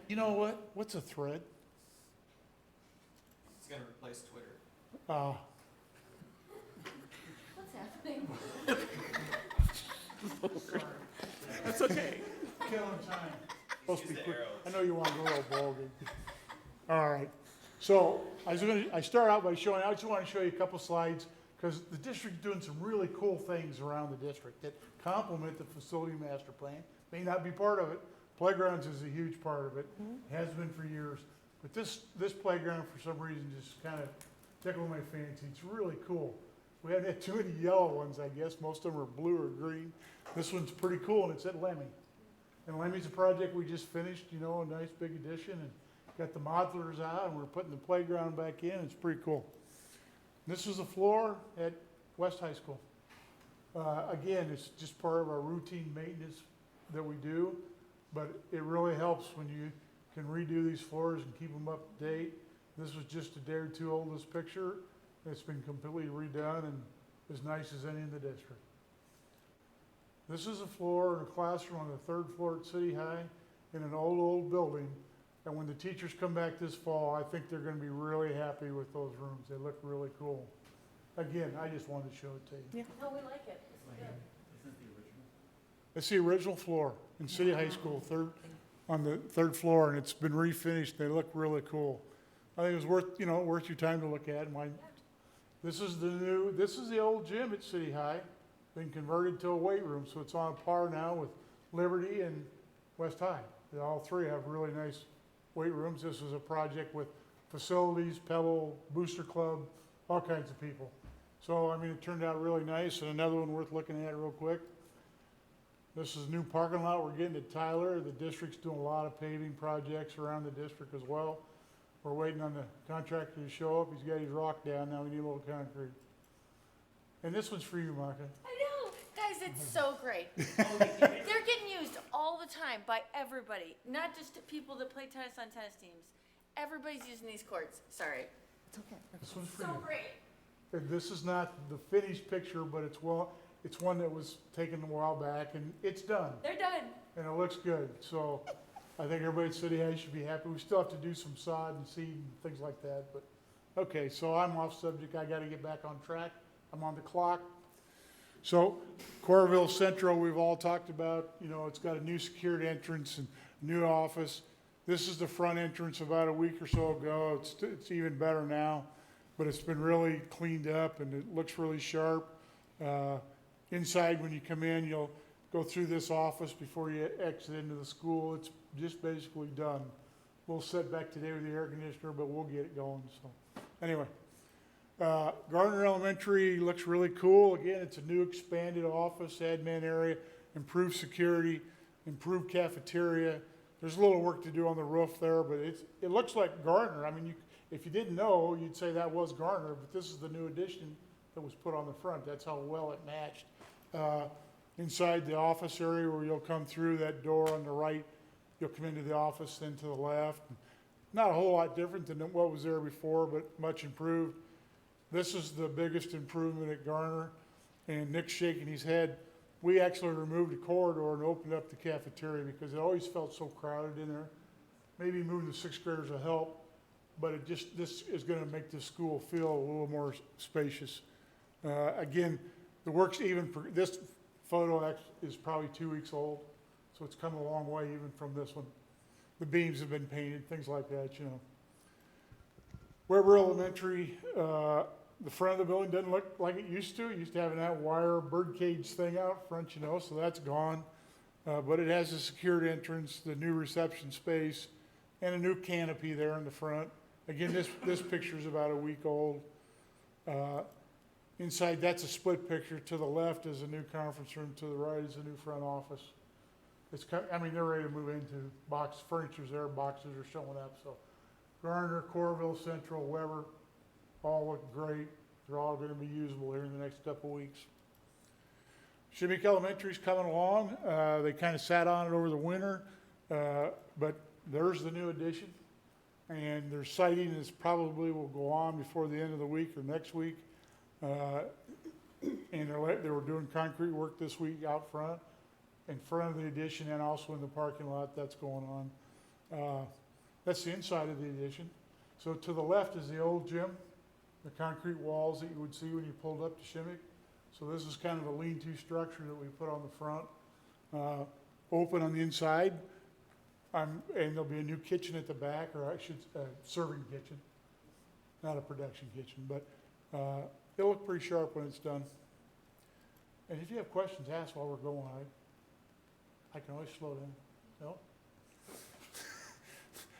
You know what? What's a thread? It's gonna replace Twitter. What's happening? That's okay. Killing time. Supposed to be quick. I know you want to go a little ballgame. All right. So I start out by showing, I just want to show you a couple slides because the district's doing some really cool things around the district that complement the facility master plan. May not be part of it. Playgrounds is a huge part of it. Has been for years. But this playground, for some reason, just kind of tickled my fancy. It's really cool. We haven't had too many yellow ones, I guess. Most of them are blue or green. This one's pretty cool, and it's at Lemmy. And Lemmy's a project we just finished, a nice big addition, and got the modelers out, and we're putting the playground back in. It's pretty cool. This is the floor at West High School. Again, it's just part of our routine maintenance that we do, but it really helps when you can redo these floors and keep them up to date. This was just a day or two old, this picture. It's been completely redone and as nice as any in the district. This is a floor in a classroom on the third floor at City High in an old building. And when the teachers come back this fall, I think they're going to be really happy with those rooms. They look really cool. Again, I just wanted to show it to you. Yeah. No, we like it. It's good. It's the original floor in City High School, on the third floor, and it's been refinished. They look really cool. I think it was worth your time to look at. This is the old gym at City High, been converted to a weight room, so it's on par now with Liberty and West High. All three have really nice weight rooms. This is a project with facilities, Pebble, Booster Club, all kinds of people. So, I mean, it turned out really nice, and another one worth looking at real quick. This is a new parking lot we're getting at Tyler. The district's doing a lot of paving projects around the district as well. We're waiting on the contractor to show up. He's got his rock down, now we need a little concrete. And this one's for you, Micah. I know, guys, it's so great. They're getting used all the time by everybody, not just people that play tennis on tennis teams. Everybody's using these courts. Sorry. It's okay. This one's for So you. great. And this is not the finished picture, but it's one that was taken a while back, and it's done, They're done. and it looks good. So I think everybody at City High should be happy. We still have to do some sod and seed and things like that, but, okay, so I'm off subject. I gotta get back on track. I'm on the clock. So Coralville Central, we've all talked about, you know, it's got a new secured entrance and new office. This is the front entrance about a week or so ago. It's even better now, but it's been really cleaned up and it looks really sharp. Inside, when you come in, you'll go through this office before you exit into the school. It's just basically done. We'll sit back today with the air conditioner, but we'll get it going, so. Anyway, Garner Elementary looks really cool. Again, it's a new expanded office, admin area, improved security, improved cafeteria. There's a little work to do on the roof there, but it looks like Garner. I mean, if you didn't know, you'd say that was Garner, but this is the new addition that was put on the front. That's how well it matched. Inside the office area where you'll come through that door on the right, you'll come into the office, then to the left. Not a whole lot different than what was there before, but much improved. This is the biggest improvement at Garner, and Nick's shaking his head. We actually removed a corridor and opened up the cafeteria because it always felt so crowded in there. Maybe moving the sixth graders will help, but this is gonna make this school feel a little more spacious. Again, the work's this photo is probably 2 weeks old, so it's come a long way even from this one. The beams have been painted, things like that, you know. Weber Elementary, the front of the building doesn't look like it used to. It used to have that wire birdcage thing out front, you know, so that's gone. But it has a secured entrance, the new reception space, and a new canopy there in the front. Again, this picture is about a week old. Inside, that's a split picture. To the left is a new conference room. To the right is a new front office. They're ready to move into furniture's there, boxes are showing up. So Garner, Coralville Central, Weber, all look great. They're all going to be usable here in the next couple of weeks. Shimmick Elementary's coming along. They kind of sat on it over the winter, but there's the new addition. And their siding is probably will go on before the end of the week or next week. And they were doing concrete work this week out front, in front of the addition and also in the parking lot. That's going on. That's the inside of the addition. So to the left is the old gym, the concrete walls that you would see when you pulled up to Shimmick. So this is kind of a lean-to structure that we put on the front. Open on the inside, and there'll be a new kitchen at the back, or I should serving kitchen, not a production kitchen, but it'll look pretty sharp when it's done. And if you have questions, ask while we're going. I can always slow down. No?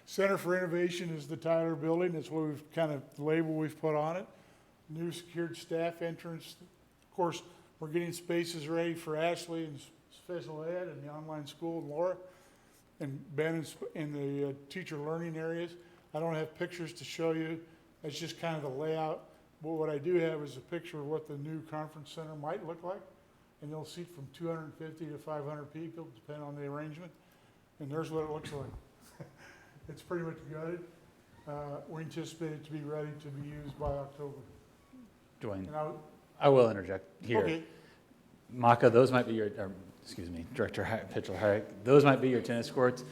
Center for Innovation is the Tyler building. That's what we've kind of the label we've put on it. New secured staff entrance. Of course, we're getting spaces ready for Ashley and special ed and the online school and Laura and Ben in the teacher learning areas. I don't have pictures to show you. It's just kind of the layout. But what I do have is a picture of what the new conference center might look like. And you'll seat from 250 to 500 people, depending on the arrangement. And there's what it looks like. It's pretty much gutted. We anticipate it to be ready to be used by October. Dwayne, And I will interject here. Okay. Maka, those might be Director Pitchell-Herrick, those might be your tennis courts,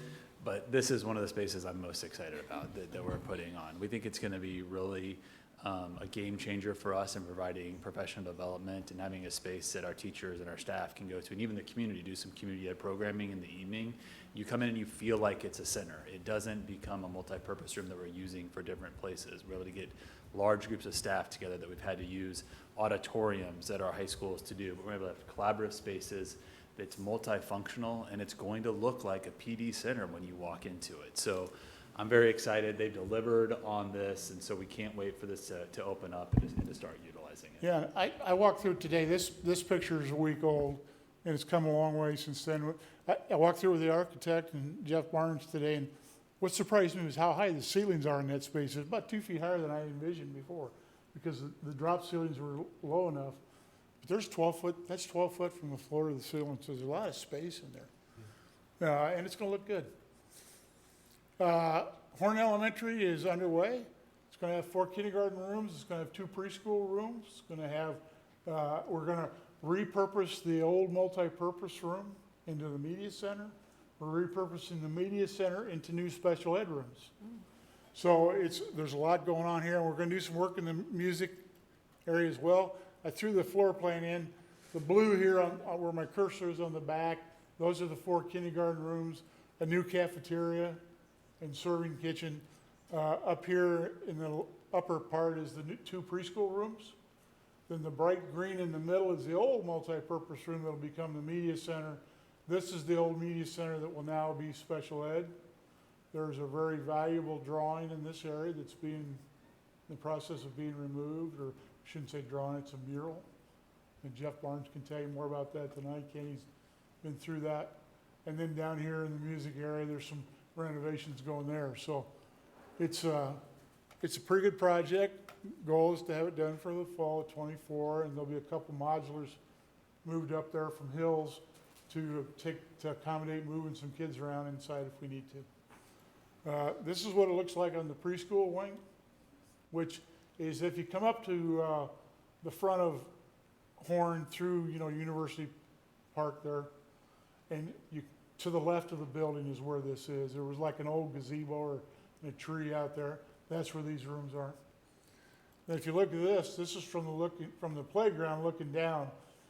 but this is one of the spaces I'm most excited about that we're putting on. We think it's going to be really a game changer for us in providing professional development and having a space that our teachers and our staff can go to, and even the community, do some community ed programming in the evening. You come in and you feel like it's a center. It doesn't become a multi-purpose room that we're using for different places. We're able to get large groups of staff together that we've had to use auditoriums at our high schools to do, but we're able to have collaborative spaces that's multifunctional, and it's going to look like a PD center when you walk into it. So I'm very excited. They've delivered on this, and so we can't wait for this to open up and to start utilizing it. Yeah, I walked through it today. This picture is a week old, and it's come a long way since then. I walked through with the architect and Jeff Barnes today, and what surprised me was how high the ceilings are in that space. It's about 2 feet higher than I envisioned before, because the drop ceilings were low enough. But there's 12 foot, that's 12 foot from the floor to the ceiling, so there's a lot of space in there. And it's gonna look good. Horn Elementary is underway. It's gonna have 4 kindergarten rooms. It's gonna have 2 preschool rooms. It's gonna have, we're gonna repurpose the old multi-purpose room into the media center. We're repurposing the media center into new special ed rooms. So there's a lot going on here, and we're gonna do some work in the music area as well. I threw the floor plan in. The blue here on where my cursor is on the back, those are the 4 kindergarten rooms, a new cafeteria and serving kitchen. Up here in the upper part is the 2 preschool rooms. Then the bright green in the middle is the old multi-purpose room that'll become the media center. This is the old media center that will now be special ed. There's a very valuable drawing in this area that's in the process of being removed, or I shouldn't say drawing, it's a mural. And Jeff Barnes can tell you more about that tonight. Kenny's been through that. And then down here in the music area, there's some renovations going there. So it's a pretty good project. Goal is to have it done for the fall of '24, and there'll be a couple modulars moved up there from Hills to accommodate moving some kids around inside if we need to. This is what it looks like on the preschool wing, which is if you come up to the front of Horn through, University Park there, and to the left of the building is where this is. There was like an old gazebo or a tree out there. That's where these rooms are. Now, if you look at this is from the playground looking down.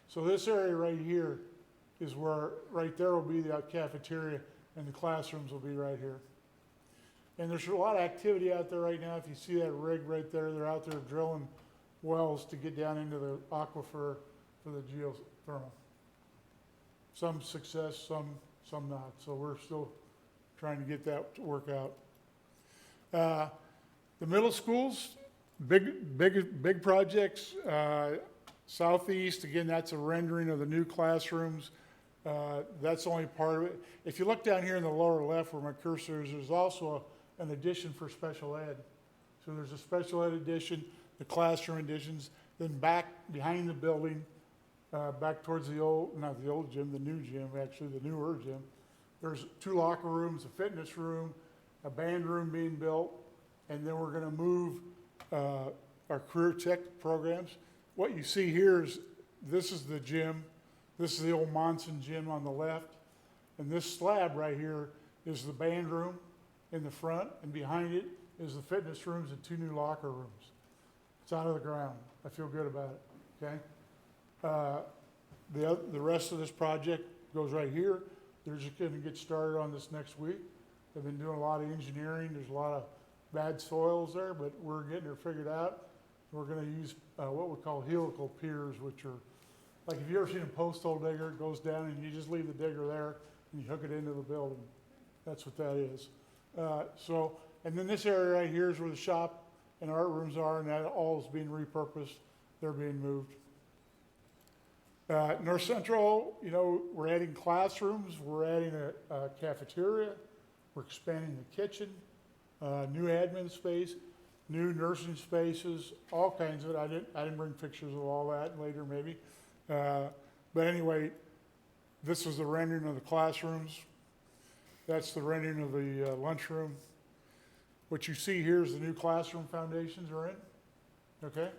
So this area right here is where, right there will be the cafeteria, and the classrooms will be right here. And there's a lot of activity out there right now. If you see that rig right there, they're out there drilling wells to get down into the aquifer for the geothermal. Some success, some not. So we're still trying to get that to work out. The middle schools, big projects. Southeast, again, that's a rendering of the new classrooms. That's only part of it. If you look down here in the lower left where my cursor is, there's also an addition for special ed. So there's a special ed addition, the classroom additions, then back behind the building, back towards the not the old gym, the new gym, actually the newer gym. There's 2 locker rooms, a fitness room, a band room being built, and then we're gonna move our career tech programs. What you see here is, this is the gym. This is the old Monson gym on the left. And this slab right here is the band room in the front, and behind it is the fitness rooms and 2 new locker rooms. It's out of the ground. I feel good about it, okay? The rest of this project goes right here. They're just gonna get started on this next week. They've been doing a lot of engineering. There's a lot of bad soils there, but we're getting it figured out. We're gonna use what we call helical piers, which are, like, if you've ever seen a post hole digger, it goes down and you just leave the digger there and you hook it into the building. That's what that is. And then this area right here is where the shop and art rooms are, and that all is being repurposed. They're being moved. North Central, we're adding classrooms, we're adding a cafeteria, we're expanding the kitchen, new admin space, new nursing spaces, all kinds of it. I didn't bring pictures of all that later maybe. But anyway, this was the rendering of the classrooms. That's the rendering of the lunchroom. What you see here is the new classroom foundations are in, okay?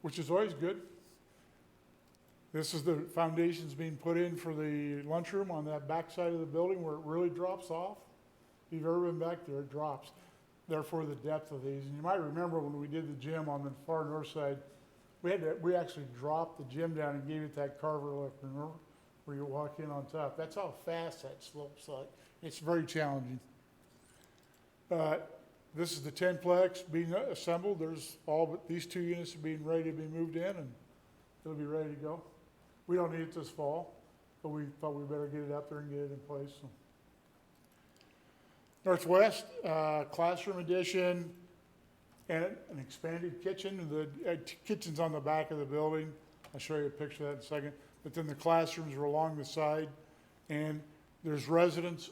Which is always good. This is the foundations being put in for the lunchroom on that back side of the building where it really drops off. If you've ever been back there, it drops. Therefore, the depth of these. And you might remember when we did the gym on the far north side, we actually dropped the gym down and gave it that carver look, remember? Where you walk in on top. That's how fast that slopes like. It's very challenging. This is the 10-plex being assembled. There's all but these 2 units are being ready to be moved in, and it'll be ready to go. We don't need it this fall, but we thought we better get it up there and get it in place. Northwest, classroom addition, and an expanded kitchen. The kitchen's on the back of the building. I'll show you a picture of that in a second. But then the classrooms are along the side, and there's residents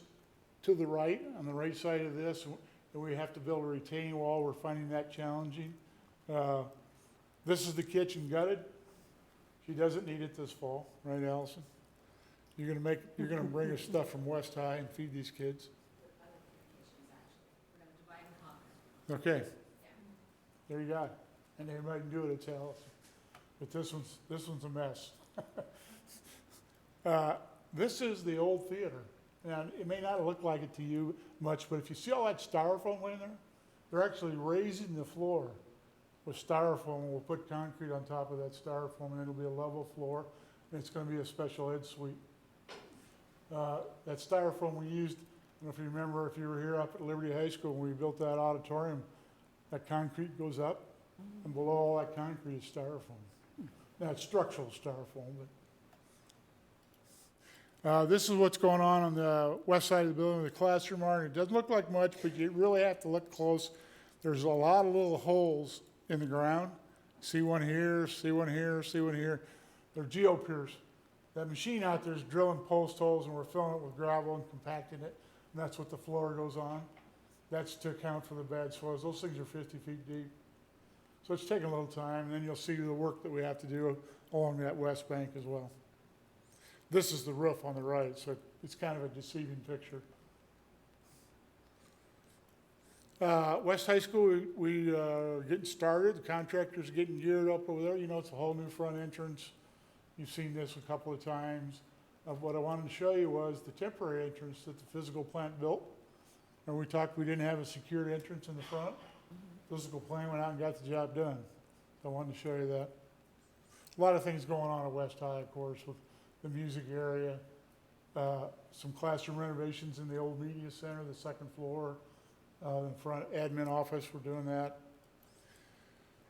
to the right, on the right side of this, and we have to build a retaining wall. We're finding that challenging. This is the kitchen gutted. She doesn't need it this fall, right, Allison? You're gonna bring us stuff from West High and feed these kids? Okay. There you go. And anybody can do it, it's Allison. But this one's a mess. This is the old theater. Now, it may not look like it to you much, but if you see all that styrofoam laying there, they're actually raising the floor with styrofoam. We'll put concrete on top of that styrofoam, and it'll be a level floor, and it's gonna be a special ed suite. That styrofoam we used, I don't know if you remember, if you were here up at Liberty High School when we built that auditorium, that concrete goes up, and below all that concrete is styrofoam. Now, it's structural styrofoam, but this is what's going on the west side of the building with the classroom art. It doesn't look like much, but you really have to look close. There's a lot of little holes in the ground. See one here, see one here, see one here. They're geopiers. That machine out there is drilling post holes, and we're filling it with gravel and compacting it, and that's what the floor goes on. That's to account for the bad soils. Those things are 50 feet deep. So it's taking a little time, and then you'll see the work that we have to do along that west bank as well. This is the roof on the right, so it's kind of a deceiving picture. West High School, we are getting started. The contractor's getting geared up over there. You know, it's a whole new front entrance. You've seen this a couple of times. What I wanted to show you was the temporary entrance that the physical plant built. And we talked, we didn't have a secured entrance in the front. Physical plant went out and got the job done. So I wanted to show you that. A lot of things going on at West High, of course, with the music area, some classroom renovations in the old media center, the second floor, in front admin office, we're doing that.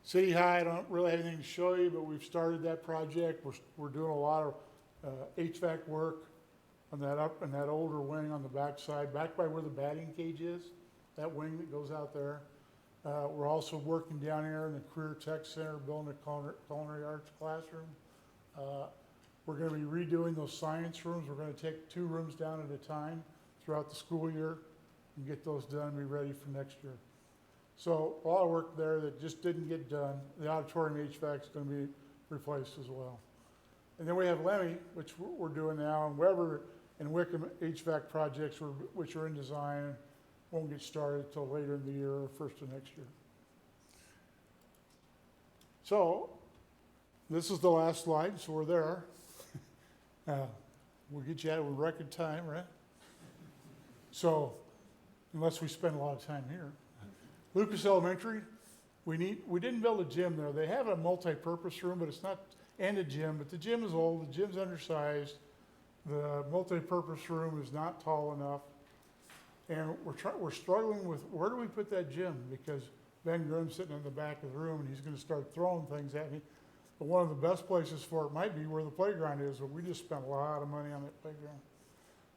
City High, I don't really have anything to show you, but we've started that project. We're doing a lot of HVAC work on that older wing on the back side, back by where the batting cage is, that wing that goes out there. We're also working down here in the Career Tech Center, building a culinary arts classroom. We're going to be redoing those science rooms. We're going to take 2 rooms down at a time throughout the school year and get those done and be ready for next year. So a lot of work there that just didn't get done. The auditorium HVAC is going to be replaced as well. And then we have Lemmy, which we're doing now, and Weber and Wickham HVAC projects which are in design and won't get started until later in the year or first of next year. So this is the last slide, so we're there. We'll get you out in record time, right? So, unless we spend a lot of time here. Lucas Elementary, we didn't build a gym there. They have a multi-purpose room, but it's not, and a gym, but the gym is old, the gym's undersized. The multi-purpose room is not tall enough. And we're struggling with, where do we put that gym? Because Ben Grimm's sitting in the back of the room and he's gonna start throwing things at me. But one of the best places for it might be where the playground is, but we just spent a lot of money on that playground.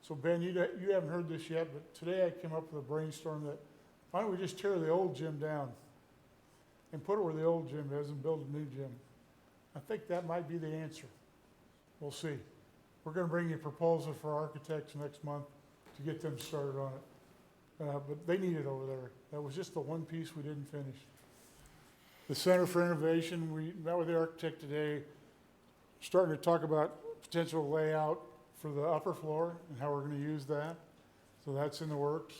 So Ben, you haven't heard this yet, but today I came up with a brainstorm that, why don't we just tear the old gym down and put it where the old gym is and build a new gym? I think that might be the answer. We'll see. We're gonna bring you a proposal for architects next month to get them started on it. But they need it over there. That was just the one piece we didn't finish. The Center for Innovation, we met with the architect today, starting to talk about potential layout for the upper floor and how we're going to use that. So that's in the works.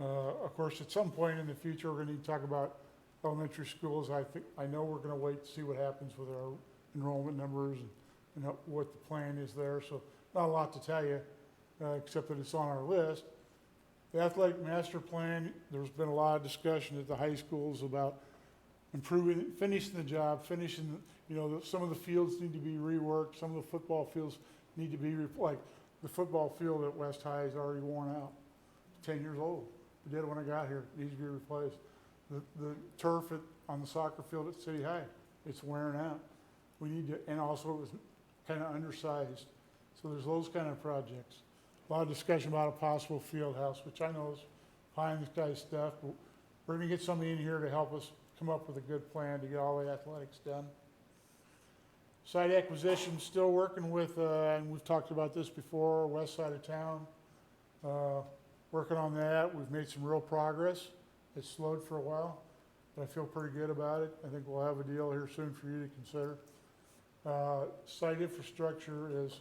Of course, at some point in the future, we're going to need to talk about elementary schools. I know we're going to wait to see what happens with our enrollment numbers and what the plan is there. So not a lot to tell you, except that it's on our list. The athletic master plan, there's been a lot of discussion at the high schools about improving, finishing the job, some of the fields need to be reworked, some of the football fields need to be, like the football field at West High is already worn out. It's 10 years old. We did it when I got here. It needs to be replaced. The turf on the soccer field at City High, it's wearing out. We need to, and also it was kind of undersized. So there's those kind of projects. A lot of discussion about a possible field house, which I know is pie in the sky stuff. But we're gonna get somebody in here to help us come up with a good plan to get all the athletics done. Site acquisition, still working with, and we've talked about this before, west side of town. Working on that. We've made some real progress. It's slowed for a while, but I feel pretty good about it. I think we'll have a deal here soon for you to consider. Site infrastructure is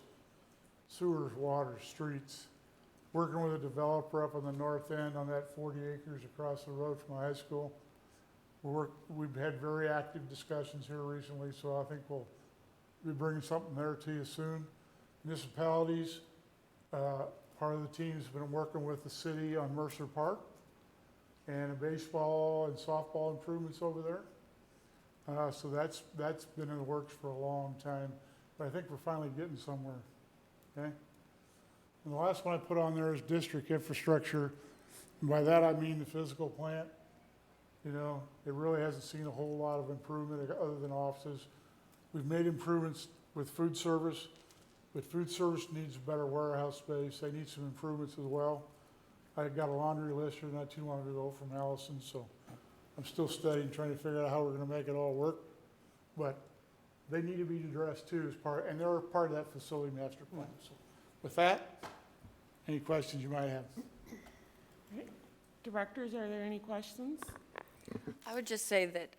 sewers, water, streets. Working with a developer up on the north end on that 40 acres across the road from my high school. We've had very active discussions here recently, so I think we'll be bringing something there to you soon. Municipalities, part of the team's been working with the city on Mercer Park and baseball and softball improvements over there. So that's been in the works for a long time, but I think we're finally getting somewhere, okay? And the last one I put on there is district infrastructure. And by that I mean the physical plant. You know, it really hasn't seen a whole lot of improvement other than offices. We've made improvements with food service, but food service needs better warehouse space. They need some improvements as well. I got a laundry list here not too long ago from Allison, so I'm still studying, trying to figure out how we're gonna make it all work. But they need to be addressed too as part, and they're part of that facility master plan. So with that, any questions you might have? Directors, are there any questions? I would just say that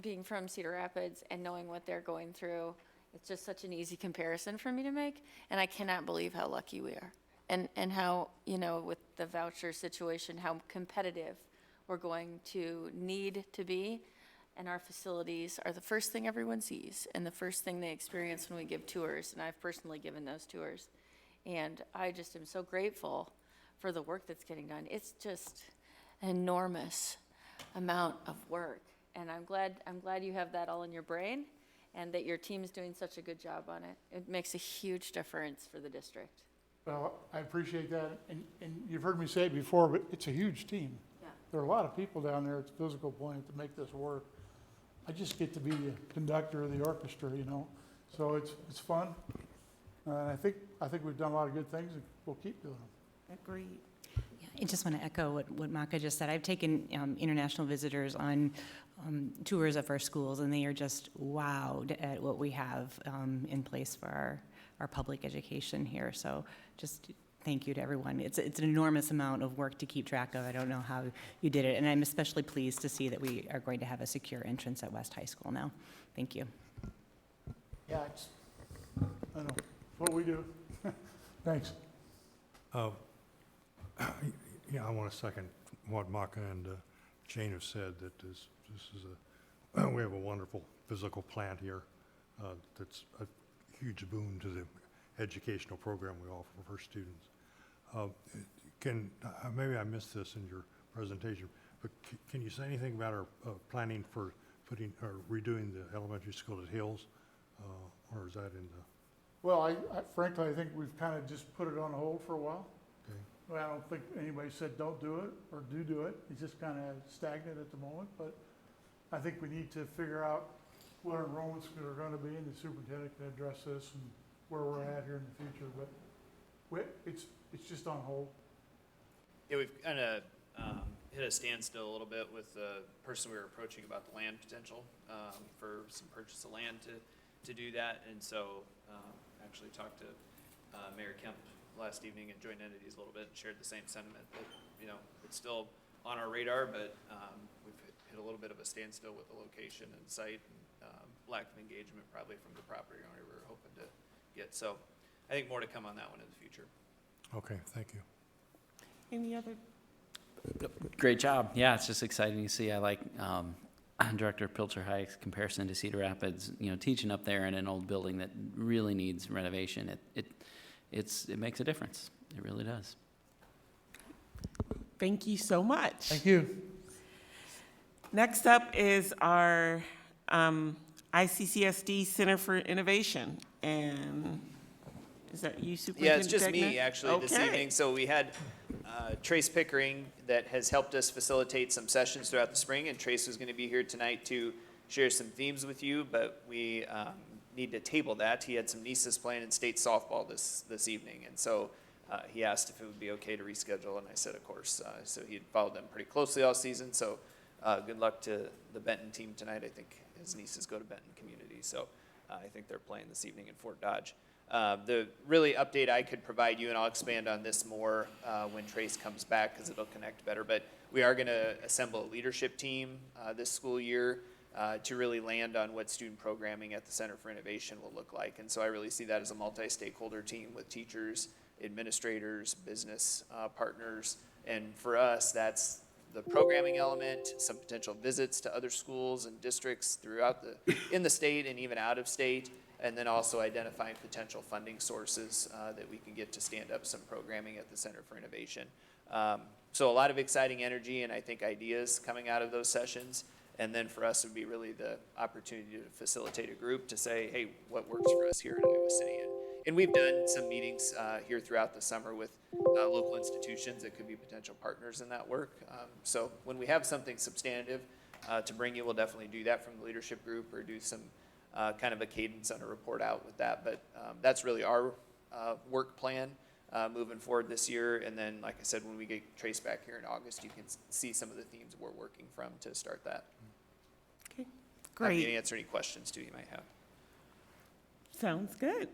being from Cedar Rapids and knowing what they're going through, it's just such an easy comparison for me to make, and I cannot believe how lucky we are. And how, you know, with the voucher situation, how competitive we're going to need to be. And our facilities are the first thing everyone sees and the first thing they experience when we give tours, and I've personally given those tours. And I just am so grateful for the work that's getting done. It's just an enormous amount of work, and I'm glad you have that all in your brain and that your team's doing such a good job on it. It makes a huge difference for the district. Well, I appreciate that, and you've heard me say it before, but it's a huge team. Yeah. There are a lot of people down there at the physical plant to make this work. I just get to be the conductor of the orchestra, you know, so it's fun. And I think we've done a lot of good things, and we'll keep doing them. Agreed. I just want to echo what Maka just said. I've taken international visitors on tours of our schools, and they are just wowed at what we have in place for our public education here. So just thank you to everyone. It's an enormous amount of work to keep track of. I don't know how you did it, and I'm especially pleased to see that we are going to have a secure entrance at West High School now. Thank you. Yeah, I know, it's what we do. Thanks. Yeah, I want to second what Maka and Jane have said, that this is we have a wonderful physical plant here that's a huge boon to the educational program we offer for students. Maybe I missed this in your presentation, but can you say anything about our planning for redoing the elementary school at Hills, or is that in the? Well, frankly, I think we've kind of just put it on hold for a while. Okay. Well, I don't think anybody said don't do it or do it. It's just kind of stagnant at the moment, but I think we need to figure out what our enrollments are going to be, and the superintendent can address this and where we're at here in the future, but it's just on hold. Yeah, we've kind of hit a standstill a little bit with the person we were approaching about the land potential for some purchase of land to do that. And so actually talked to Mayor Kemp last evening at Joint Entities a little bit and shared the same sentiment that, you know, it's still on our radar, but we've hit a little bit of a standstill with the location and site and lack of engagement probably from the property owner we were hoping to get. So I think more to come on that one in the future. Okay, thank you. Any other? Great job. Yeah, it's just exciting to see. I like Director Pilcher-Hayek's comparison to Cedar Rapids, you know, teaching up there in an old building that really needs renovation. It makes a difference. It really does. Thank you so much. Thank you. Next up is our ICCSD Center for Innovation. And is that you, Yeah, Superintendent it's just Degner? me actually this Okay. evening. So we had Trace Pickering that has helped us facilitate some sessions throughout the spring, and Trace was going to be here tonight to share some themes with you, but we need to table that. He had some nieces playing in state softball this evening, and so He asked if it would be okay to reschedule, and I said, of course. So he had followed them pretty closely all season, so good luck to the Benton team tonight. I think his nieces go to Benton Community, so I think they're playing this evening in Fort Dodge. The really update I could provide you, and I'll expand on this more when Trace comes back because it'll connect better, but we are going to assemble a leadership team this school year to really land on what student programming at the Center for Innovation will look like. And so I really see that as a multi-stakeholder team with teachers, administrators, business partners, and for us, that's the programming element, some potential visits to other schools and districts throughout in the state and even out of state, and then also identifying potential funding sources that we can get to stand up some programming at the Center for Innovation. So a lot of exciting energy and I think ideas coming out of those sessions. And then for us, it would be really the opportunity to facilitate a group to say, hey, what works for us here in Iowa City? And we've done some meetings here throughout the summer with local institutions that could be potential partners in that work. So when we have something substantive to bring you, we'll definitely do that from the leadership group or do some kind of a cadence on a report out with that. But that's really our work plan moving forward this year. And then, like I said, when we get Trace back here in August, you can see some of the themes we're working from to start that. Okay, Happy great. to answer any questions too you might have. Sounds good.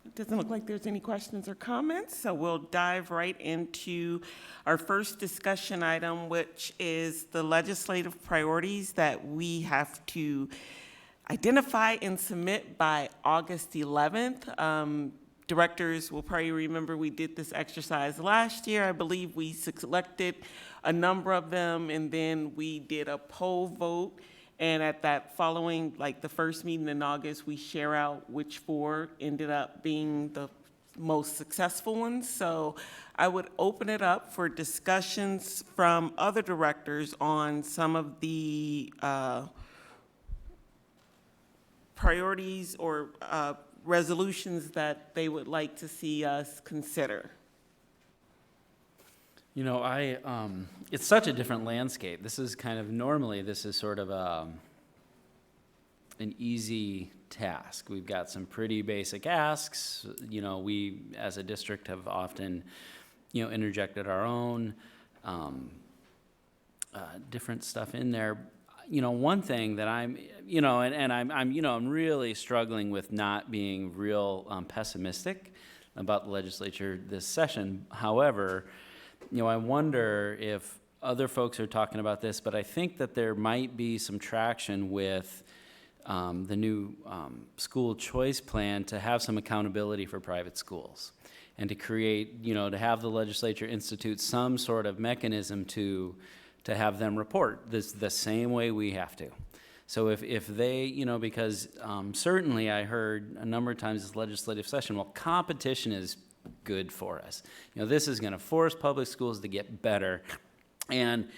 It doesn't look like there's any questions or comments, so we'll dive right into our first discussion item, which is the legislative priorities that we have to identify and submit by August 11th. Directors will probably remember we did this exercise last year. I believe we selected a number of them, and then we did a poll vote. And at that following, like the first meeting in August, we share out which four ended up being the most successful ones. So I would open it up for discussions from other directors on some of the priorities or resolutions that they would like to see us consider. You know, it's such a different landscape. This is kind of, normally this is sort of an easy task. We've got some pretty basic asks. You know, we as a district have often, you know, interjected our own different stuff in there. You know, one thing that I'm, you know, and I'm really struggling with not being real pessimistic about the legislature this session. However, you know, I wonder if other folks are talking about this, but I think that there might be some traction with the new school choice plan to have some accountability for private schools and to create, you know, to have the legislature institute some sort of mechanism to have them report this the same way we have to. So if they, you know, because certainly I heard a number of times this legislative session, well, competition is good for us. You know, this is going to force public schools to get better. And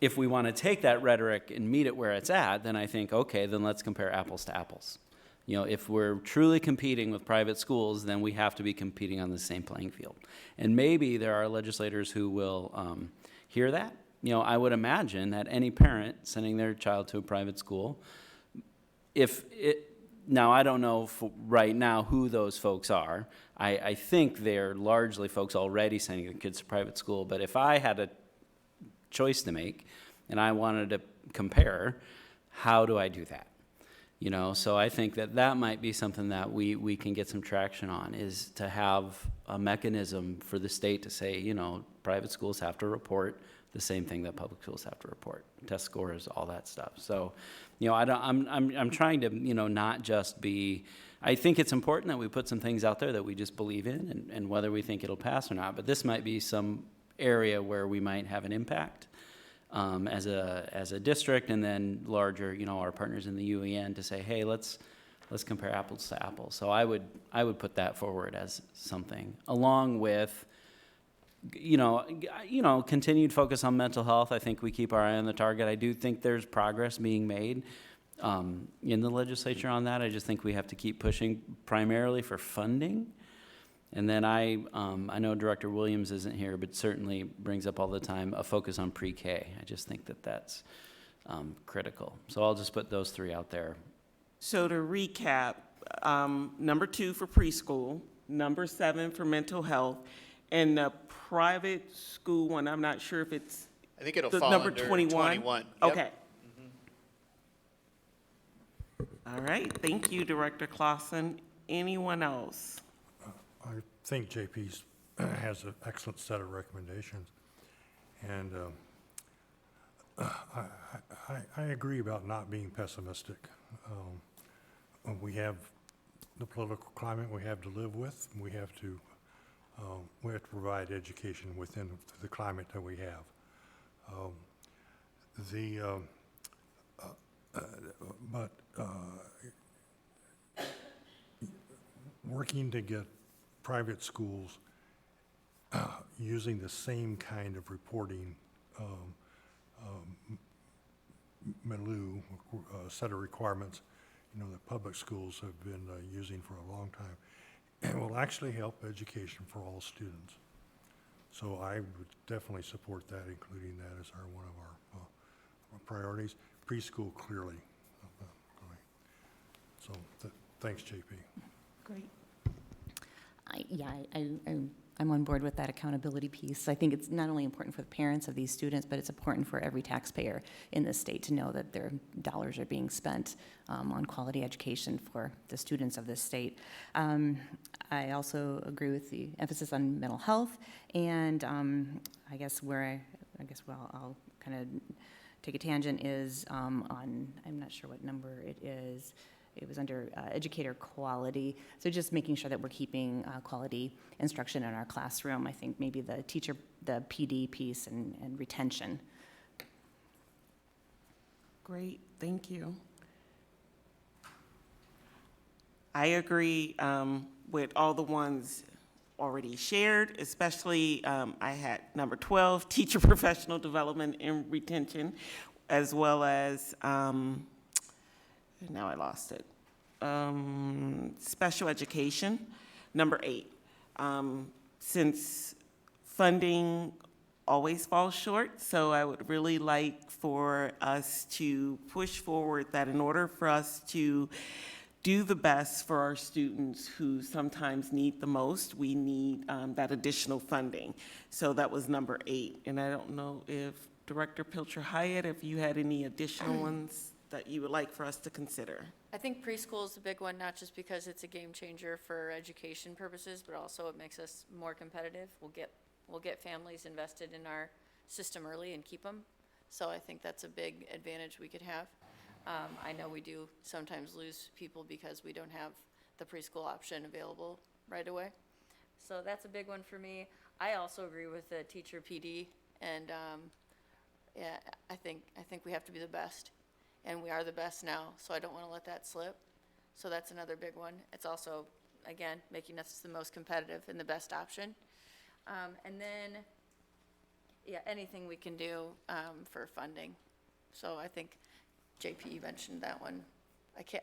if we want to take that rhetoric and meet it where it's at, then I think, okay, then let's compare apples to apples. You know, if we're truly competing with private schools, then we have to be competing on the same playing field. And maybe there are legislators who will hear that. You know, I would imagine that any parent sending their child to a private school, now I don't know right now who those folks are. I think they're largely folks already sending their kids to private school, but if I had a choice to make and I wanted to compare, how do I do that? You know, so I think that might be something that we can get some traction on, is to have a mechanism for the state to say, you know, private schools have to report the same thing that public schools have to report, test scores, all that stuff. So, you know, I'm trying to, you know, not just be, I think it's important that we put some things out there that we just believe in, and whether we think it'll pass or not, but this might be some area where we might have an impact as a district, and then larger, you know, our partners in the UEN to say, hey, let's compare apples to apples. So I would put that forward as something, along with, you know, continued focus on mental health. I think we keep our eye on the target. I do think there's progress being made in the legislature on that. I just think we have to keep pushing primarily for funding. And then I know Director Williams isn't here, but certainly brings up all the time a focus on pre-K. I just think that that's critical. So I'll just put those three out there. So to recap, number 2 for preschool, number 7 for mental health, And the private school one, I'm not sure if it's I think it'll the fall number under 21? 21. Yep. Okay. All right, thank you, Director Clausen. Anyone else? I think JP's has an excellent set of recommendations. And I agree about not being pessimistic. We have the political climate we have to live with. We have to provide education within the climate that we have. Working to get private schools using the same kind of reporting set of requirements, that public schools have been using for a long time, and will actually help education for all students. So I would definitely support that, including that as one of our priorities. Preschool, clearly. So thanks, JP. Great. I'm on board with that accountability piece. I think it's not only important for the parents of these students, but it's important for every taxpayer in this state to know that their dollars are being spent on quality education for the students of this state. I also agree with the emphasis on mental health, and I'll kind of take a tangent is on, I'm not sure what number it is. It was under educator quality. So just making sure that we're keeping quality instruction in our classroom. I think maybe the teacher, the PD piece and retention. Great, thank you. I agree with all the ones already shared, especially I had number 12, teacher professional development and retention, as well as now I lost it. Special education, number 8. Since funding always falls short, so I would really like for us to push forward that in order for us to do the best for our students who sometimes need the most, we need that additional funding. So that was number 8. And I don't know if Director Pilcher-Hyatt, if you had any additional ones that you would like for us to consider. I think preschool is a big one, not just because it's a game changer for education purposes, but also it makes us more competitive. We'll get families invested in our system early and keep them. So I think that's a big advantage we could have. I know we do sometimes lose people because we don't have the preschool option available right away. So that's a big one for me. I also agree with the teacher PD, and I think we have to be the best. And we are the best now, so I don't want to let that slip. So that's another big one. It's also, again, making us the most competitive and the best option. And then, anything we can do for funding. So I think JP, you mentioned that one.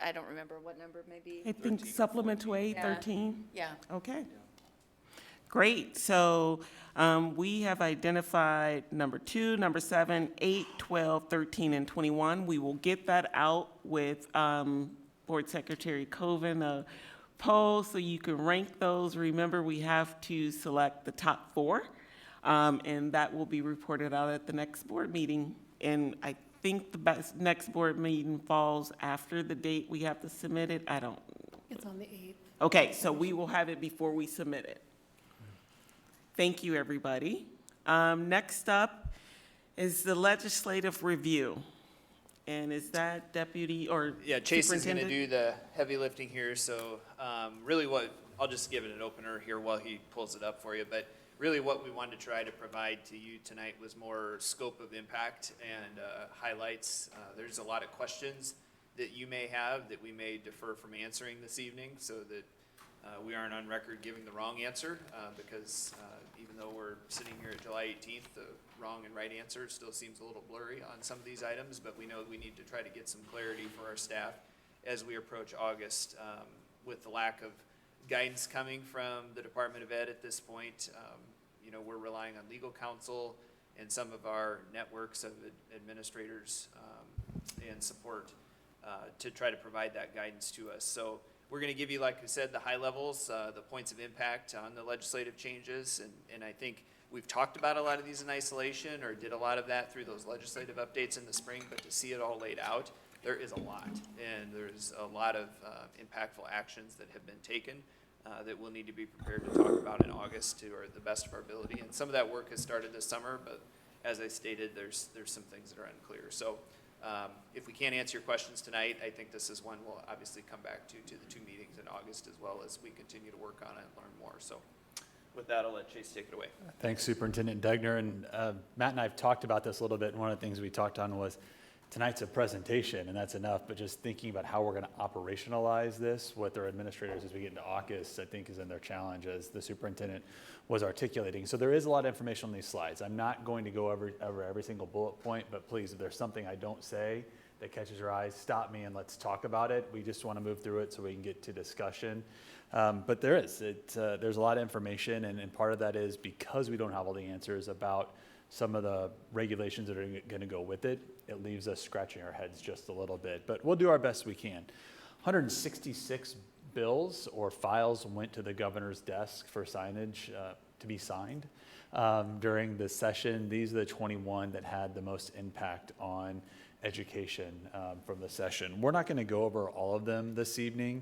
I don't remember what number, maybe. I think supplemental aid, 13. Yeah. Okay. Great, so we have identified number 2, number 7, 8, 12, 13, and 21. We will get that out with Board Secretary Coven, a poll, so you can rank those. Remember, we have to select the top 4, and that will be reported out at the next board meeting. And I think the next board meeting falls after the date we have to submit it. It's on the 8th. Okay, so we will have it before we submit it. Thank you, everybody. Next up is the legislative review. And is that deputy or Yeah, Chase is going to superintendent? do the heavy lifting here. So really I'll just give it an opener here while he pulls it up for you. But really what we wanted to try to provide to you tonight was more scope of impact and highlights. There's a lot of questions that you may have that we may defer from answering this evening so that we aren't on record giving the wrong answer because even though we're sitting here at July 18th, the wrong and right answer still seems a little blurry on some of these items, but we know we need to try to get some clarity for our staff as we approach August with the lack of guidance coming from the Department of Ed at this point. We're relying on legal counsel and some of our networks of administrators and support to try to provide that guidance to us. So We're going to give you, like I said, the high levels, the points of impact on the legislative changes, and I think we've talked about a lot of these in isolation or did a lot of that through those legislative updates in the spring, but to see it all laid out, there is a lot, and there's a lot of impactful actions that have been taken that we'll need to be prepared to talk about in August to the best of our ability. And some of that work has started this summer, but as I stated, there's some things that are unclear. So if we can't answer your questions tonight, I think this is one we'll obviously come back to the 2 meetings in August, as well as we continue to work on it and learn more. So with that, I'll let Chase take it away. Thanks, Superintendent Degner. And Matt and I have talked about this a little bit, and one of the things we talked on was tonight's a presentation, and that's enough, but just thinking about how we're going to operationalize this with our administrators as we get into AUKUS, I think is in their challenge, as the superintendent was articulating. So there is a lot of information on these slides. I'm not going to go over every single bullet point, but please, if there's something I don't say that catches your eyes, stop me and let's talk about it. We just want to move through it so we can get to discussion. But there's a lot of information, and part of that is because we don't have all the answers about some of the regulations that are going to go with it, it leaves us scratching our heads just a little bit. But we'll do our best we can. 166 bills or files went to the governor's desk for signage to be signed during the session. These are the 21 that had the most impact on education from the session. We're not going to go over all of them this evening.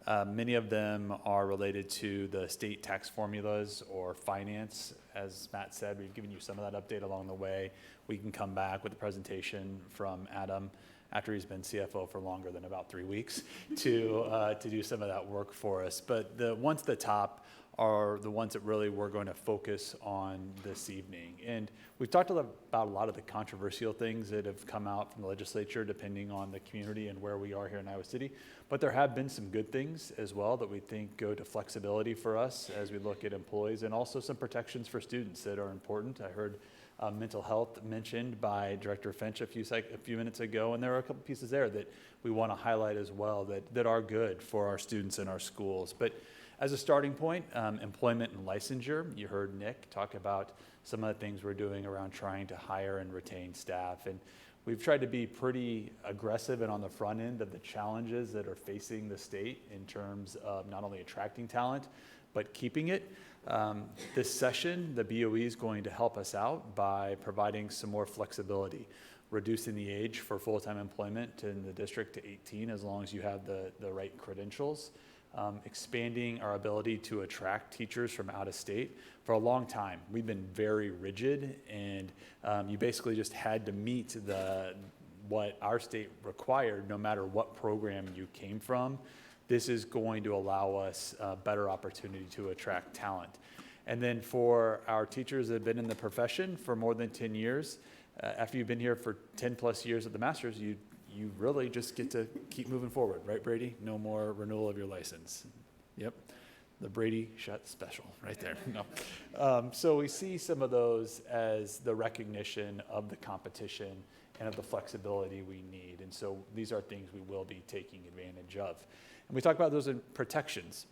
Many of them are related to the state tax formulas or finance. As Matt said, we've given you some of that update along the way. We can come back with a presentation from Adam after he's been CFO for longer than about 3 weeks to do some of that work for us. But the ones at the top are the ones that really we're going to focus on this evening. And we've talked about a lot of the controversial things that have come out from the legislature, depending on the community and where we are here in Iowa City. But there have been some good things as well that we think go to flexibility for us as we look at employees, and also some protections for students that are important. I heard mental health mentioned by Director Finch a few minutes ago, and there are a couple pieces there that we want to highlight as well that are good for our students in our schools. But as a starting point, employment and licensure, you heard Nick talk about some of the things we're doing around trying to hire and retain staff. And we've tried to be pretty aggressive and on the front end of the challenges that are facing the state in terms of not only attracting talent, but keeping it. This session, the BOE is going to help us out by providing some more flexibility, reducing the age for full-time employment in the district to 18 as long as you have the right credentials. Expanding our ability to attract teachers from out of state. For a long time, we've been very rigid, and you basically just had to meet what our state required no matter what program you came from. This is going to allow us a better opportunity to attract talent. And then for our teachers that have been in the profession for more than 10 years, after you've been here for 10 plus years at the master's, you really just get to keep moving forward, right, Brady? No more renewal of your license. Yep, the Brady Shut special right there. No. So we see some of those as the recognition of the competition and of the flexibility we need. And so these are things we will be taking advantage of. And we talk about those in protections.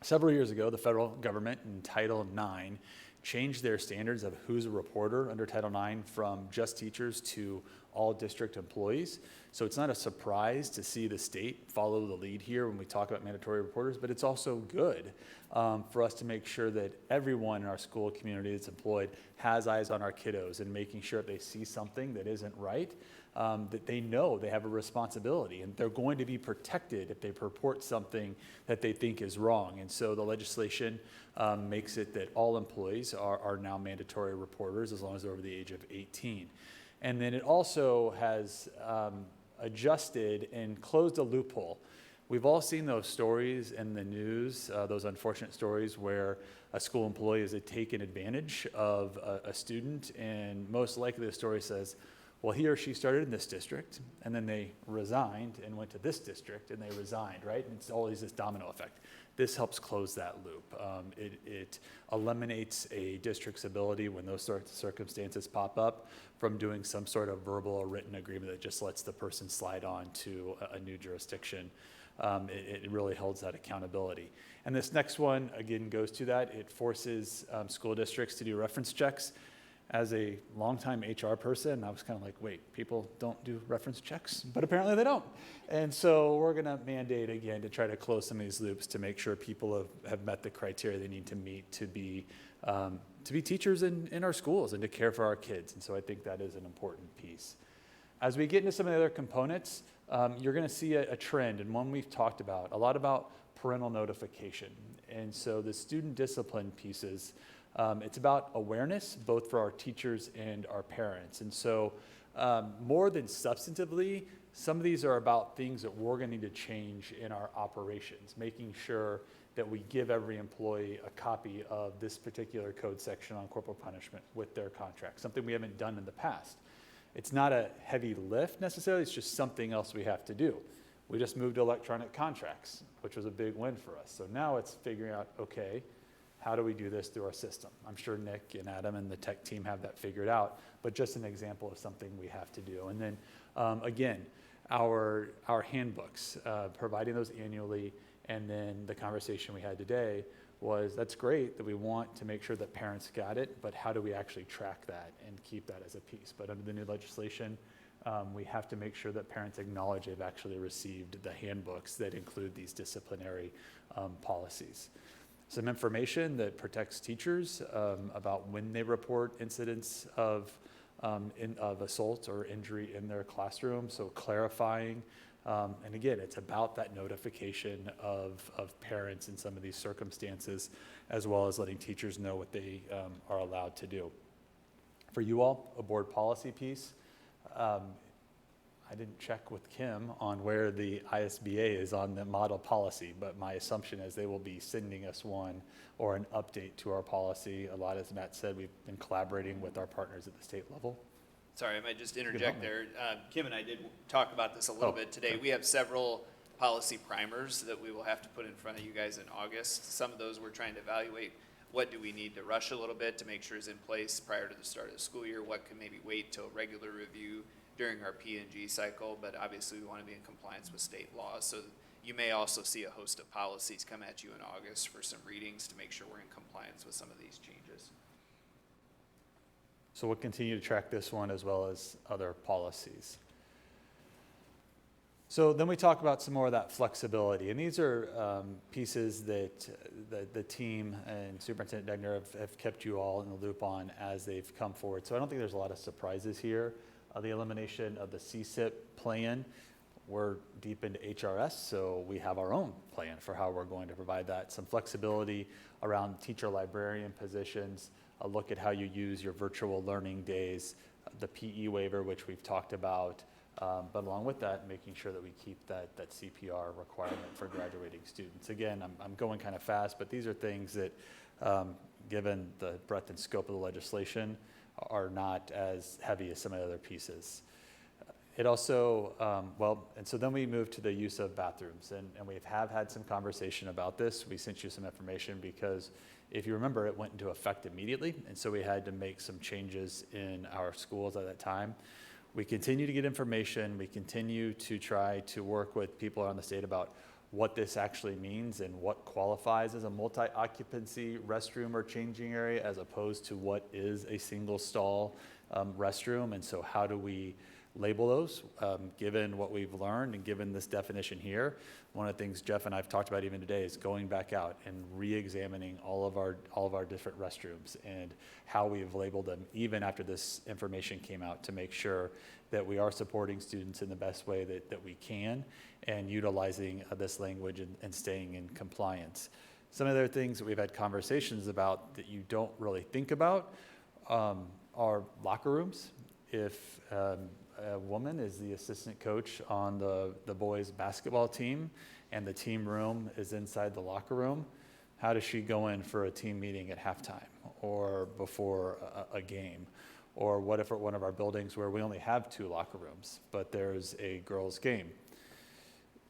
Several years ago, the federal government in Title IX changed their standards of who's a reporter under Title IX from just teachers to all district employees. So it's not a surprise to see the state follow the lead here when we talk about mandatory reporters, but it's also good for us to make sure that everyone in our school community that's employed has eyes on our kiddos and making sure if they see something that isn't right, that they know they have a responsibility and they're going to be protected if they report something that they think is wrong. And so the legislation makes it that all employees are now mandatory reporters as long as they're over the age of 18. And then it also has adjusted and closed a loophole. We've all seen those stories in the news, those unfortunate stories where a school employee has taken advantage of a student, and most likely the story says, well, he or she started in this district, and then they resigned and went to this district, and they resigned, right? And it's always this domino effect. This helps close that loop. It eliminates a district's ability when those sorts of circumstances pop up from doing some sort of verbal or written agreement that just lets the person slide on to a new jurisdiction. It really holds that accountability. And this next one, again, goes to that. It forces school districts to do reference checks. as a longtime HR person, I was kind of like, wait, people don't do reference checks, but apparently they don't. And so we're going to mandate again to try to close some of these loops to make sure people have met the criteria they need to meet to be teachers in our schools and to care for our kids. And so I think that is an important piece. As we get into some of the other components, you're going to see a trend, and one we've talked about, a lot about parental notification. And so the student discipline pieces, it's about awareness, both for our teachers and our parents. And so more than substantively, some of these are about things that we're going to need to change in our operations, making sure that we give every employee a copy of this particular code section on corporal punishment with their contract, something we haven't done in the past. It's not a heavy lift necessarily, it's just something else we have to do. We just moved to electronic contracts, which was a big win for us. So now it's figuring out, okay, how do we do this through our system? I'm sure Nick and Adam and the tech team have that figured out, but just an example of something we have to do. And then again, our handbooks, providing those annually, and then the conversation we had today was, that's great that we want to make sure that parents got it, but how do we actually track that and keep that as a piece? But under the new legislation, we have to make sure that parents acknowledge they've actually received the handbooks that include these disciplinary policies. Some information that protects teachers about when they report incidents of assault or injury in their classroom, so clarifying. And again, it's about that notification of parents in some of these circumstances, as well as letting teachers know what they are allowed to do. For you all, a board policy piece. I didn't check with Kim on where the ISBA is on the model policy, but my assumption is they will be sending us one or an update to our policy. A lot, as Matt said, we've been collaborating with our partners at the state level. Sorry, I might just interject there. Kim and I did talk about this a little bit today. Okay. We have several policy primers that we will have to put in front of you guys in August. Some of those we're trying to evaluate. What do we need to rush a little bit to make sure is in place prior to the start of the school year? What can maybe wait till regular review during our P&G cycle? But obviously we want to be in compliance with state laws. So you may also see a host of policies come at you in August for some readings to make sure we're in compliance with some of these changes. So we'll continue to track this one as well as other policies. So then we talk about some more of that flexibility. And these are pieces that the team and Superintendent Degner have kept you all in the loop on as they've come forward. So I don't think there's a lot of surprises here. The elimination of the CSIP plan. We're deep into HRS, so we have our own plan for how we're going to provide that. Some flexibility around teacher librarian positions, a look at how you use your virtual learning days, the PE waiver, which we've talked about, but along with that, making sure that we keep that CPR requirement for graduating students. Again, I'm going kind of fast, but these are things that, given the breadth and scope of the legislation, are not as heavy as some of the other pieces. It also, and so then we move to the use of bathrooms, and we have had some conversation about this. We sent you some information because if you remember, it went into effect immediately, and so we had to make some changes in our schools at that time. We continue to get information. We continue to try to work with people around the state about what this actually means and what qualifies as a multi-occupancy restroom or changing area as opposed to what is a single stall restroom. And so how do we label those, given what we've learned and given this definition here? One of the things Jeff and I have talked about even today is going back out and re-examining all of our different restrooms and how we've labeled them, even after this information came out, to make sure that we are supporting students in the best way that we can and utilizing this language and staying in compliance. Some of the other things that we've had conversations about that you don't really think about are locker rooms. If a woman is the assistant coach on the boys basketball team and the team room is inside the locker room, how does she go in for a team meeting at halftime or before a game? Or what if at one of our buildings where we only have 2 locker rooms, but there's a girls' game?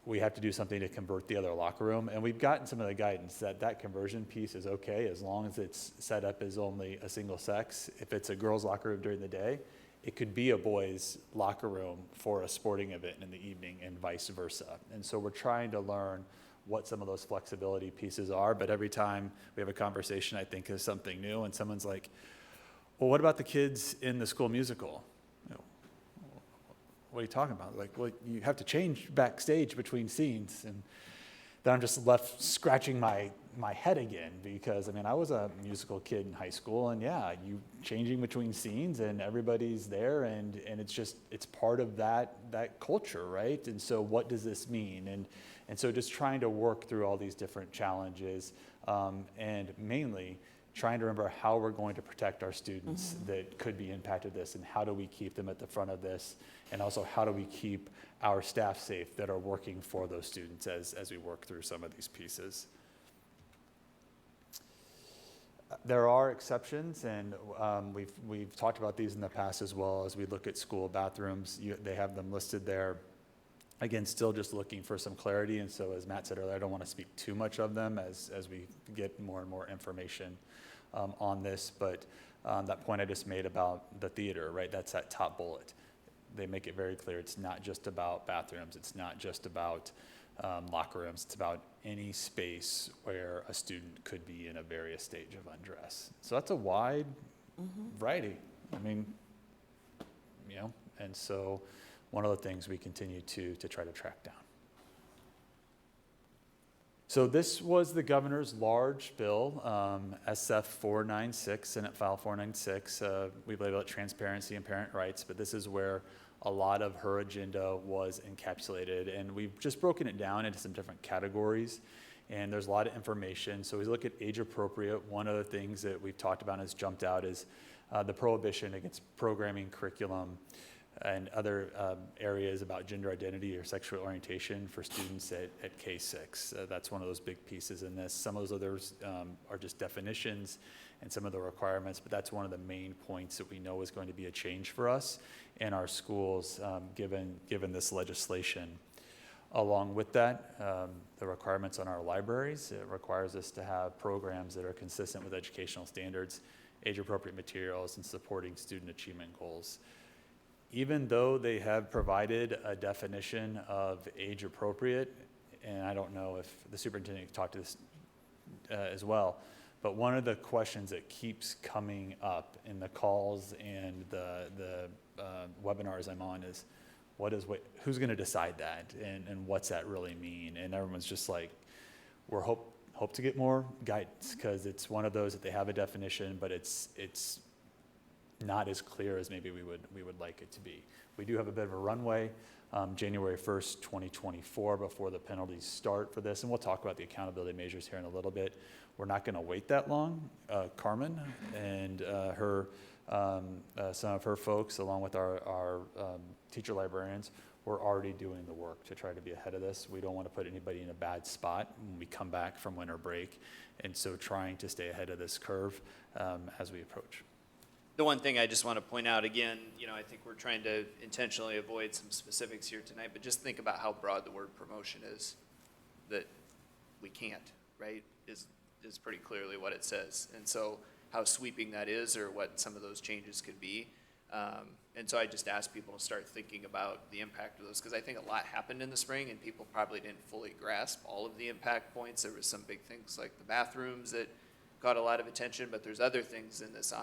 We have to do something to convert the other locker room. And we've gotten some of the guidance that conversion piece is okay as long as it's set up as only a single sex. If it's a girls' locker room during the day, it could be a boys' locker room for a sporting event in the evening and vice versa. And so we're trying to learn what some of those flexibility pieces are, but every time we have a conversation, I think is something new, and someone's like, well, what about the kids in the school musical? You know, what are you talking about? Like, well, you have to change backstage between scenes. And then I'm just left scratching my head again, because I mean, I was a musical kid in high school, and yeah, you changing between scenes and everybody's there, and it's part of that culture, right? And so what does this mean? And so just trying to work through all these different challenges, and mainly trying to remember how we're going to protect our students that could be impacted this, and how do we keep them at the front of this, and also how do we keep our staff safe that are working for those students as we work through some of these pieces. There are exceptions, and we've talked about these in the past as well. As we look at school bathrooms, they have them listed there. Again, still just looking for some clarity, and so as Matt said earlier, I don't want to speak too much of them as we get more and more information on this, but that point I just made about the theater, right, that's that top bullet. They make it very clear it's not just about bathrooms, it's not just about locker rooms, it's about any space where a student could be in a various stage of undress. So that's a wide variety. I mean, you know, and so one of the things we continue to try to track down. So this was the governor's large bill, SF 496, Senate File 496. We label it transparency and parent rights, but this is where a lot of her agenda was encapsulated, and we've just broken it down into some different categories, and there's a lot of information. So we look at age appropriate. One of the things that we've talked about and has jumped out is the prohibition against programming, curriculum, and other areas about gender identity or sexual orientation for students at K-6. That's one of those big pieces in this. Some of those others are just definitions and some of the requirements, but that's one of the main points that we know is going to be a change for us in our schools given this legislation. Along with that, the requirements on our libraries, it requires us to have programs that are consistent with educational standards, age-appropriate materials, and supporting student achievement goals. Even though they have provided a definition of age appropriate, and I don't know if the superintendent talked to this as well, but one of the questions that keeps coming up in the calls and the webinars I'm on is, who's going to decide that, and what's that really mean? And everyone's just like, we're hope to get more guidance, because it's one of those that they have a definition, but it's not as clear as maybe we would like it to be. We do have a bit of a runway, January 1st, 2024, before the penalties start for this, and we'll talk about the accountability measures here in a little bit. We're not going to wait that long. Carmen and some of her folks, along with our teacher librarians, we're already doing the work to try to be ahead of this. We don't want to put anybody in a bad spot when we come back from winter break, and so trying to stay ahead of this curve as we approach. The one thing I just want to point out again, you know, I think we're trying to intentionally avoid some specifics here tonight, but just think about how broad the word promotion is, that we can't, right, is pretty clearly what it says. And so how sweeping that is, or what some of those changes could be. And so I just ask people to start thinking about the impact of those, because I think a lot happened in the spring and people probably didn't fully grasp all of the impact points. There was some big things like the bathrooms that got a lot of attention, but there's other things in this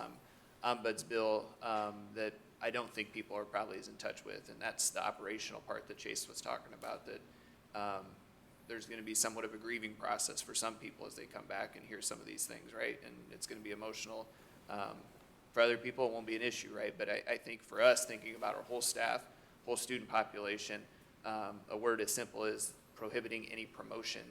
Ombuds bill that I don't think people are probably as in touch with, and that's the operational part that Chase was talking about, that there's going to be somewhat of a grieving process for some people as they come back and hear some of these things, right? And it's going to be emotional. For other people, it won't be an issue, right? But I think for us, thinking about our whole staff, whole student population, a word as simple as prohibiting any promotion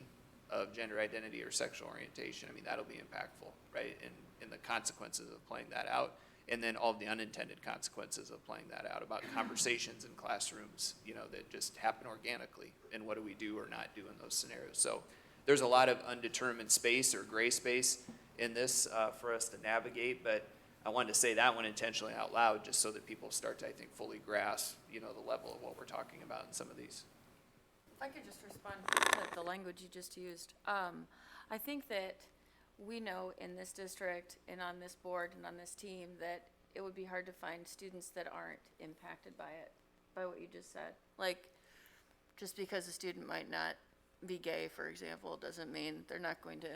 of gender identity or sexual orientation, I mean, that'll be impactful, right? And the consequences of playing that out, and then all of the unintended consequences of playing that out about conversations in classrooms, you know, that just happen organically, and what do we do or not do in those scenarios. So there's a lot of undetermined space or gray space in this for us to navigate, but I wanted to say that one intentionally out loud just so that people start to, I think, fully grasp, you know, the level of what we're talking about in some of these. If I could just respond to the language you just used. I think that we know in this district and on this board and on this team that it would be hard to find students that aren't impacted by it, by what you just said. Like, just because a student might not be gay, for example, doesn't mean they're not going to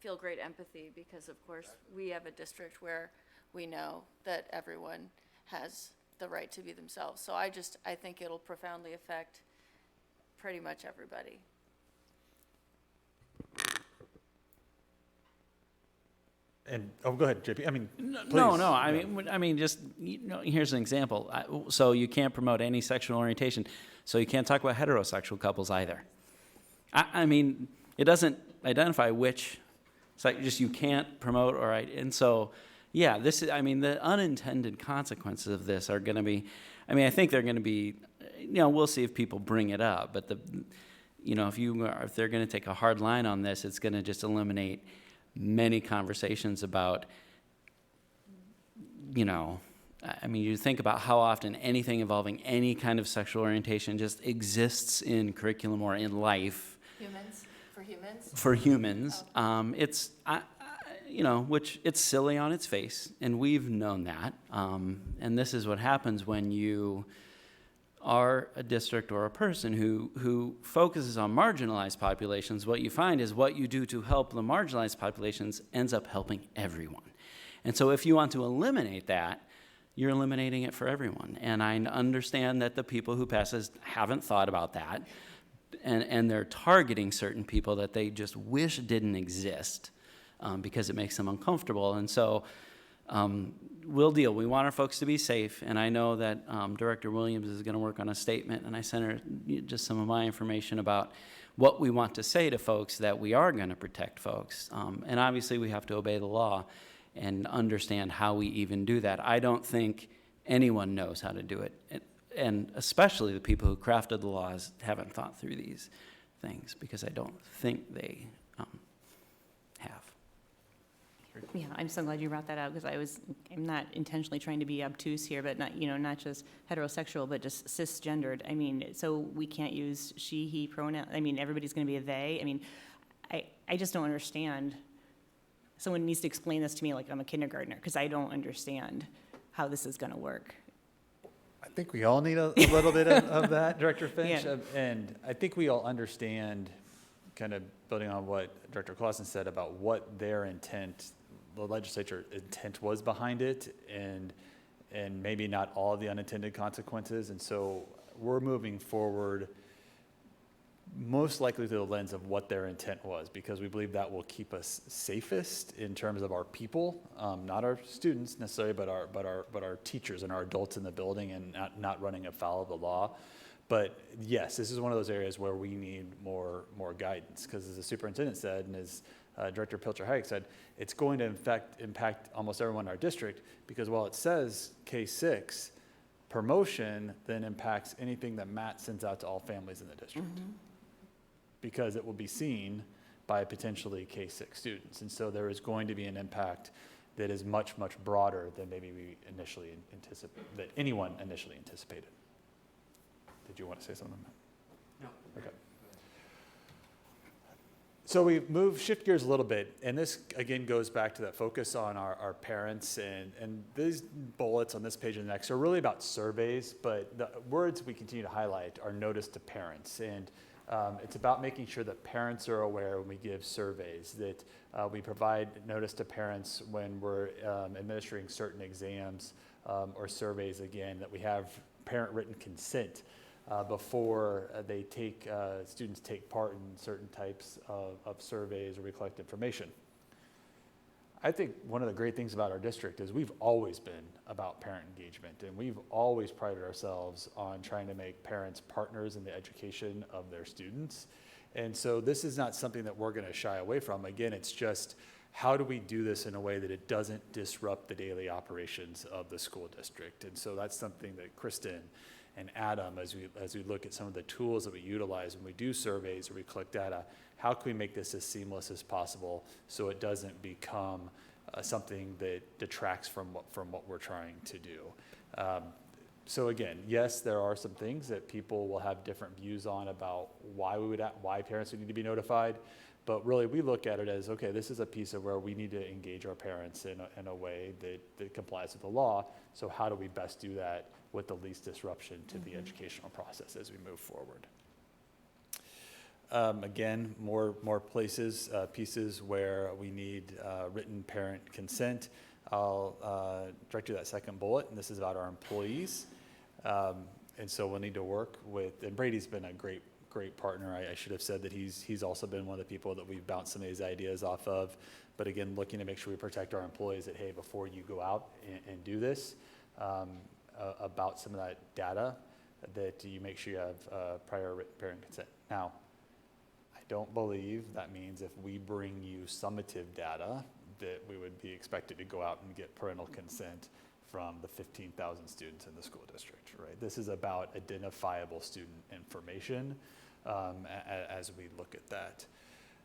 feel great empathy, because of course we have a district where we know that everyone has the right to be themselves. So I think it'll profoundly affect pretty much everybody. And, oh, go ahead, JP. I mean, No, please. no, I mean, just, here's an example. So you can't promote any sexual orientation, so you can't talk about heterosexual couples either. I mean, it doesn't identify which, it's like just you can't promote, all right, and so, yeah, this is, I mean, the unintended consequences of this are gonna be, I mean, I think they're gonna be, we'll see if people bring it up, but if they're gonna take a hard line on this, it's gonna just eliminate many conversations about, I mean, you think about how often anything involving any kind of sexual orientation just exists in curriculum or in life. Humans? For humans? For humans. Oh. It's, which it's silly on its face, and we've known that. And this is what happens when you are a district or a person who focuses on marginalized populations. What you find is what you do to help the marginalized populations ends up helping everyone. And so if you want to eliminate that, you're eliminating it for everyone. And I understand that the people who pass this haven't thought about that, and they're targeting certain people that they just wish didn't exist because it makes them uncomfortable. And so we'll deal. We want our folks to be safe, and I know that Director Williams is going to work on a statement, and I sent her just some of my information about what we want to say to folks that we are going to protect folks. And obviously we have to obey the law and understand how we even do that. I don't think anyone knows how to do it, and especially the people who crafted the laws haven't thought through these things, because I don't think they have. Yeah, I'm so glad you brought that up, because I'm not intentionally trying to be obtuse here, but not just heterosexual, but just cisgendered. I mean, so we can't use she, he pronoun. I mean, everybody's going to be a they. I mean, I just don't understand. Someone needs to explain this to me like I'm a kindergartner, because I don't understand how this is going to work. I think we all need a little bit of that, Director Finch. Yeah. And I think we all understand, kind of building on what Director Clausen said about what their intent, the legislature intent was behind it, and maybe not all of the unintended consequences. And so we're moving forward most likely through the lens of what their intent was, because we believe that will keep us safest in terms of our people, not our students necessarily, but our teachers and our adults in the building, and not running afoul of the law. But yes, this is one of those areas where we need more guidance, because as the superintendent said, and as Director Pilcher-Hayek said, it's going to impact almost everyone in our district, because while it says K-6, promotion then impacts anything that Matt sends out to all families in the district. Mm-hmm. Because it will be seen by potentially K-6 students. And so there is going to be an impact that is much, much broader than maybe we initially anticipated, that anyone initially anticipated. Did you want to say something? No. Okay. So we shift gears a little bit, and this again goes back to that focus on our parents, and these bullets on this page and the next are really about surveys, but the words we continue to highlight are notice to parents. And it's about making sure that parents are aware when we give surveys, that we provide notice to parents when we're administering certain exams or surveys, again, that we have parent written consent before students take part in certain types of surveys or we collect information. I think one of the great things about our district is we've always been about parent engagement, and we've always prided ourselves on trying to make parents partners in the education of their students. And so this is not something that we're going to shy away from. Again, it's just how do we do this in a way that it doesn't disrupt the daily operations of the school district? And so that's something that Kristen and Adam, as we look at some of the tools that we utilize when we do surveys or we collect data, how can we make this as seamless as possible so it doesn't become something that detracts from what we're trying to do? So again, yes, there are some things that people will have different views on about why parents would need to be notified, but really we look at it as, okay, this is a piece of where we need to engage our parents in a way that complies with the law. So how do we best do that with the least disruption to the educational process as we move forward? Again, more pieces where we need written parent consent. I'll direct you to that second bullet, and this is about our employees. And so we'll need to work with, and Brady's been a great partner. I should have said that he's also been one of the people that we've bounced some of these ideas off of. But again, looking to make sure we protect our employees that, hey, before you go out and do this, about some of that data, that you make sure you have prior written parent consent. Now, I don't believe that means if we bring you summative data that we would be expected to go out and get parental consent from the 15,000 students in the school district, right? This is about identifiable student information as we look at that.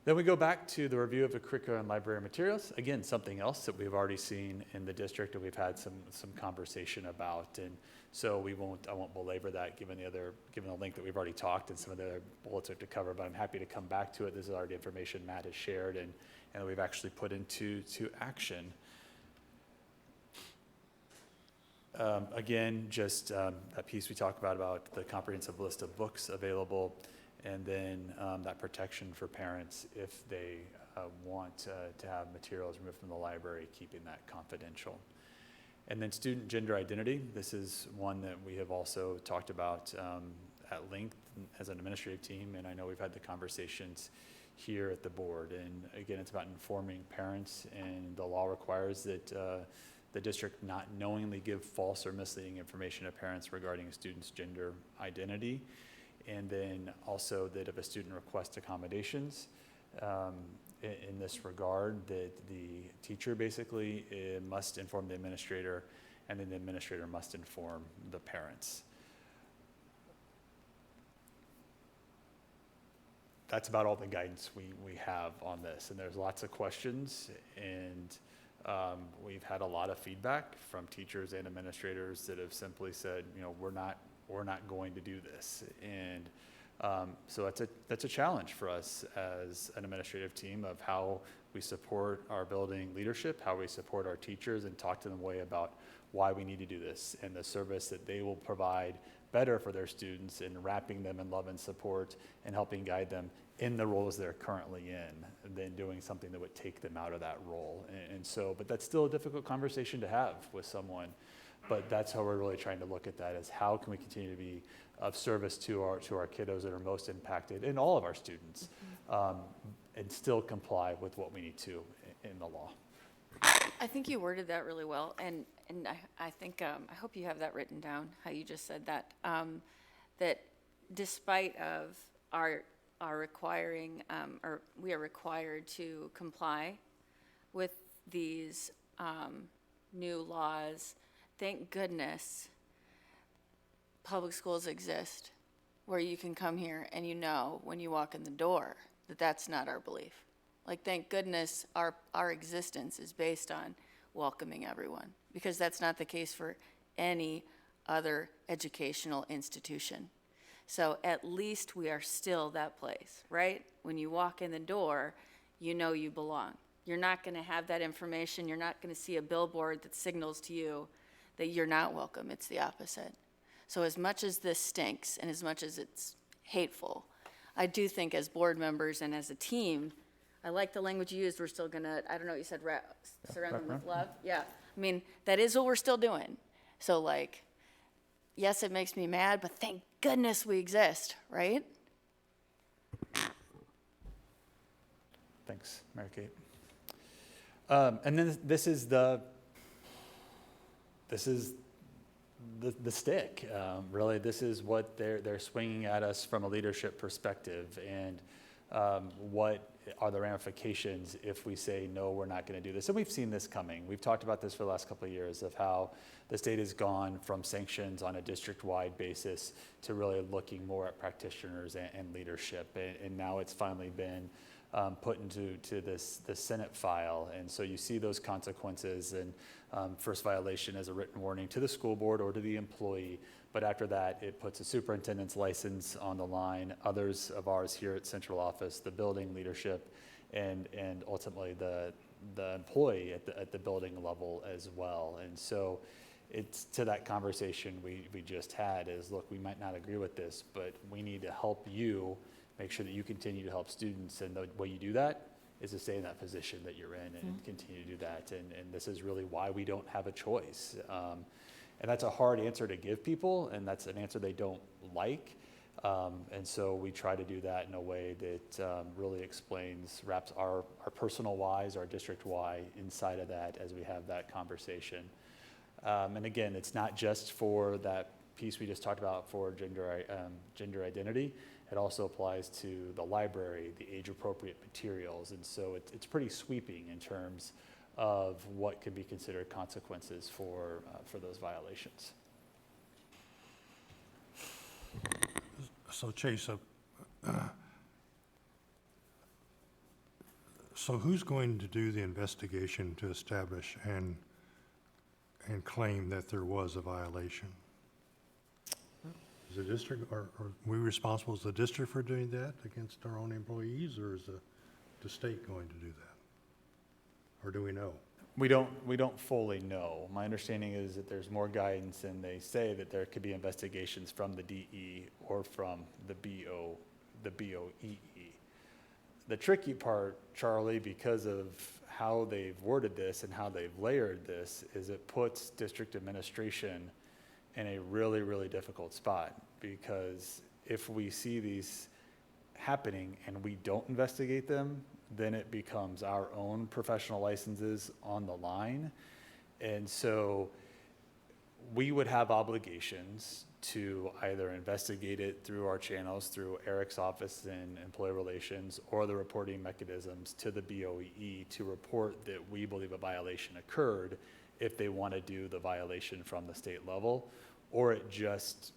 Then we go back to the review of the curriculum and library materials. Again, something else that we've already seen in the district and we've had some conversation about. And so I won't belabor that given the link that we've already talked and some of the other bullets are to cover, but I'm happy to come back to it. This is already information Matt has shared and we've actually put into action. Again, just that piece we talked about the comprehensive list of books available, and then that protection for parents if they want to have materials removed from the library, keeping that confidential. And then student gender identity. This is one that we have also talked about at length as an administrative team, and I know we've had the conversations here at the board. And again, it's about informing parents, and the law requires that the district not knowingly give false or misleading information to parents regarding a student's gender identity. And then also that if a student requests accommodations in this regard, that the teacher basically must inform the administrator, and then the administrator must inform the parents. That's about all the guidance we have on this. And there's lots of questions, and we've had a lot of feedback from teachers and administrators that have simply said, we're not going to do this. And so that's a challenge for us as an administrative team of how we support our building leadership, how we support our teachers, and talk to them way about why we need to do this and the service that they will provide better for their students in wrapping them in love and support and helping guide them in the roles they're currently in than doing something that would take them out of that role. And so, but that's still a difficult conversation to have with someone. But that's how we're really trying to look at that, is how can we continue to be of service to our kiddos that are most impacted, and all of our students, and still comply with what we need to in the law. I think you worded that really well, and I think, I hope you have that written down, how you just said that, that despite of our requiring, or we are required to comply with these new laws, thank goodness public schools exist where you can come here and when you walk in the door that that's not our belief. Like, thank goodness our existence is based on welcoming everyone, because that's not the case for any other educational institution. So at least we are still that place, right? When you walk in the door, you belong. You're not going to have that information. You're not going to see a billboard that signals to you that you're not welcome. It's the opposite. So as much as this stinks and as much as it's hateful, I do think as board members and as a team, I like the language you used. We're still going to, I don't know, you said surround them with love. Yeah. I mean, that is what we're still doing. So yes, it makes me mad, but thank goodness we exist, right? Thanks, Mary Kate. And then this is the stick. Really, this is what they're swinging at us from a leadership perspective, and what are the ramifications if we say, no, we're not going to do this? And we've seen this coming. We've talked about this for the last couple of years of how the state has gone from sanctions on a district-wide basis to really looking more at practitioners and leadership. And now it's finally been put into the Senate file. And so you see those consequences, and first violation is a written warning to the school board or to the employee. But after that, it puts a superintendent's license on the line, others of ours here at central office, the building leadership, and ultimately the employee at the building level as well. And so it's to that conversation we just had is, look, we might not agree with this, but we need to help you make sure that you continue to help students. And the way you do that is to stay in that position that you're in and continue to do that. And this is really why we don't have a choice. And that's a hard answer to give people, and that's an answer they don't like. And so we try to do that in a way that really wraps our personal whys, our district why inside of that as we have that conversation. And again, it's not just for that piece we just talked about for gender identity. It also applies to the library, the age-appropriate materials. And so it's pretty sweeping in terms of what could be considered consequences for those violations. So Chase, so who's going to do the investigation to establish and claim that there was a violation? Is the district, are we responsible as the district for doing that against our own employees, or is the state going to do that? Or do we know? We don't fully know. My understanding is that there's more guidance, and they say that there could be investigations from the DE or from the BOEE. The tricky part, Charlie, because of how they've worded this and how they've layered this, is it puts district administration in a really, really difficult spot, because if we see these happening and we don't investigate them, then it becomes our own professional licenses on the line. And so we would have obligations to either investigate it through our channels, through Eric's office in employee relations, or the reporting mechanisms to the BOEE to report that we believe a violation occurred if they want to do the violation from the state level, or it just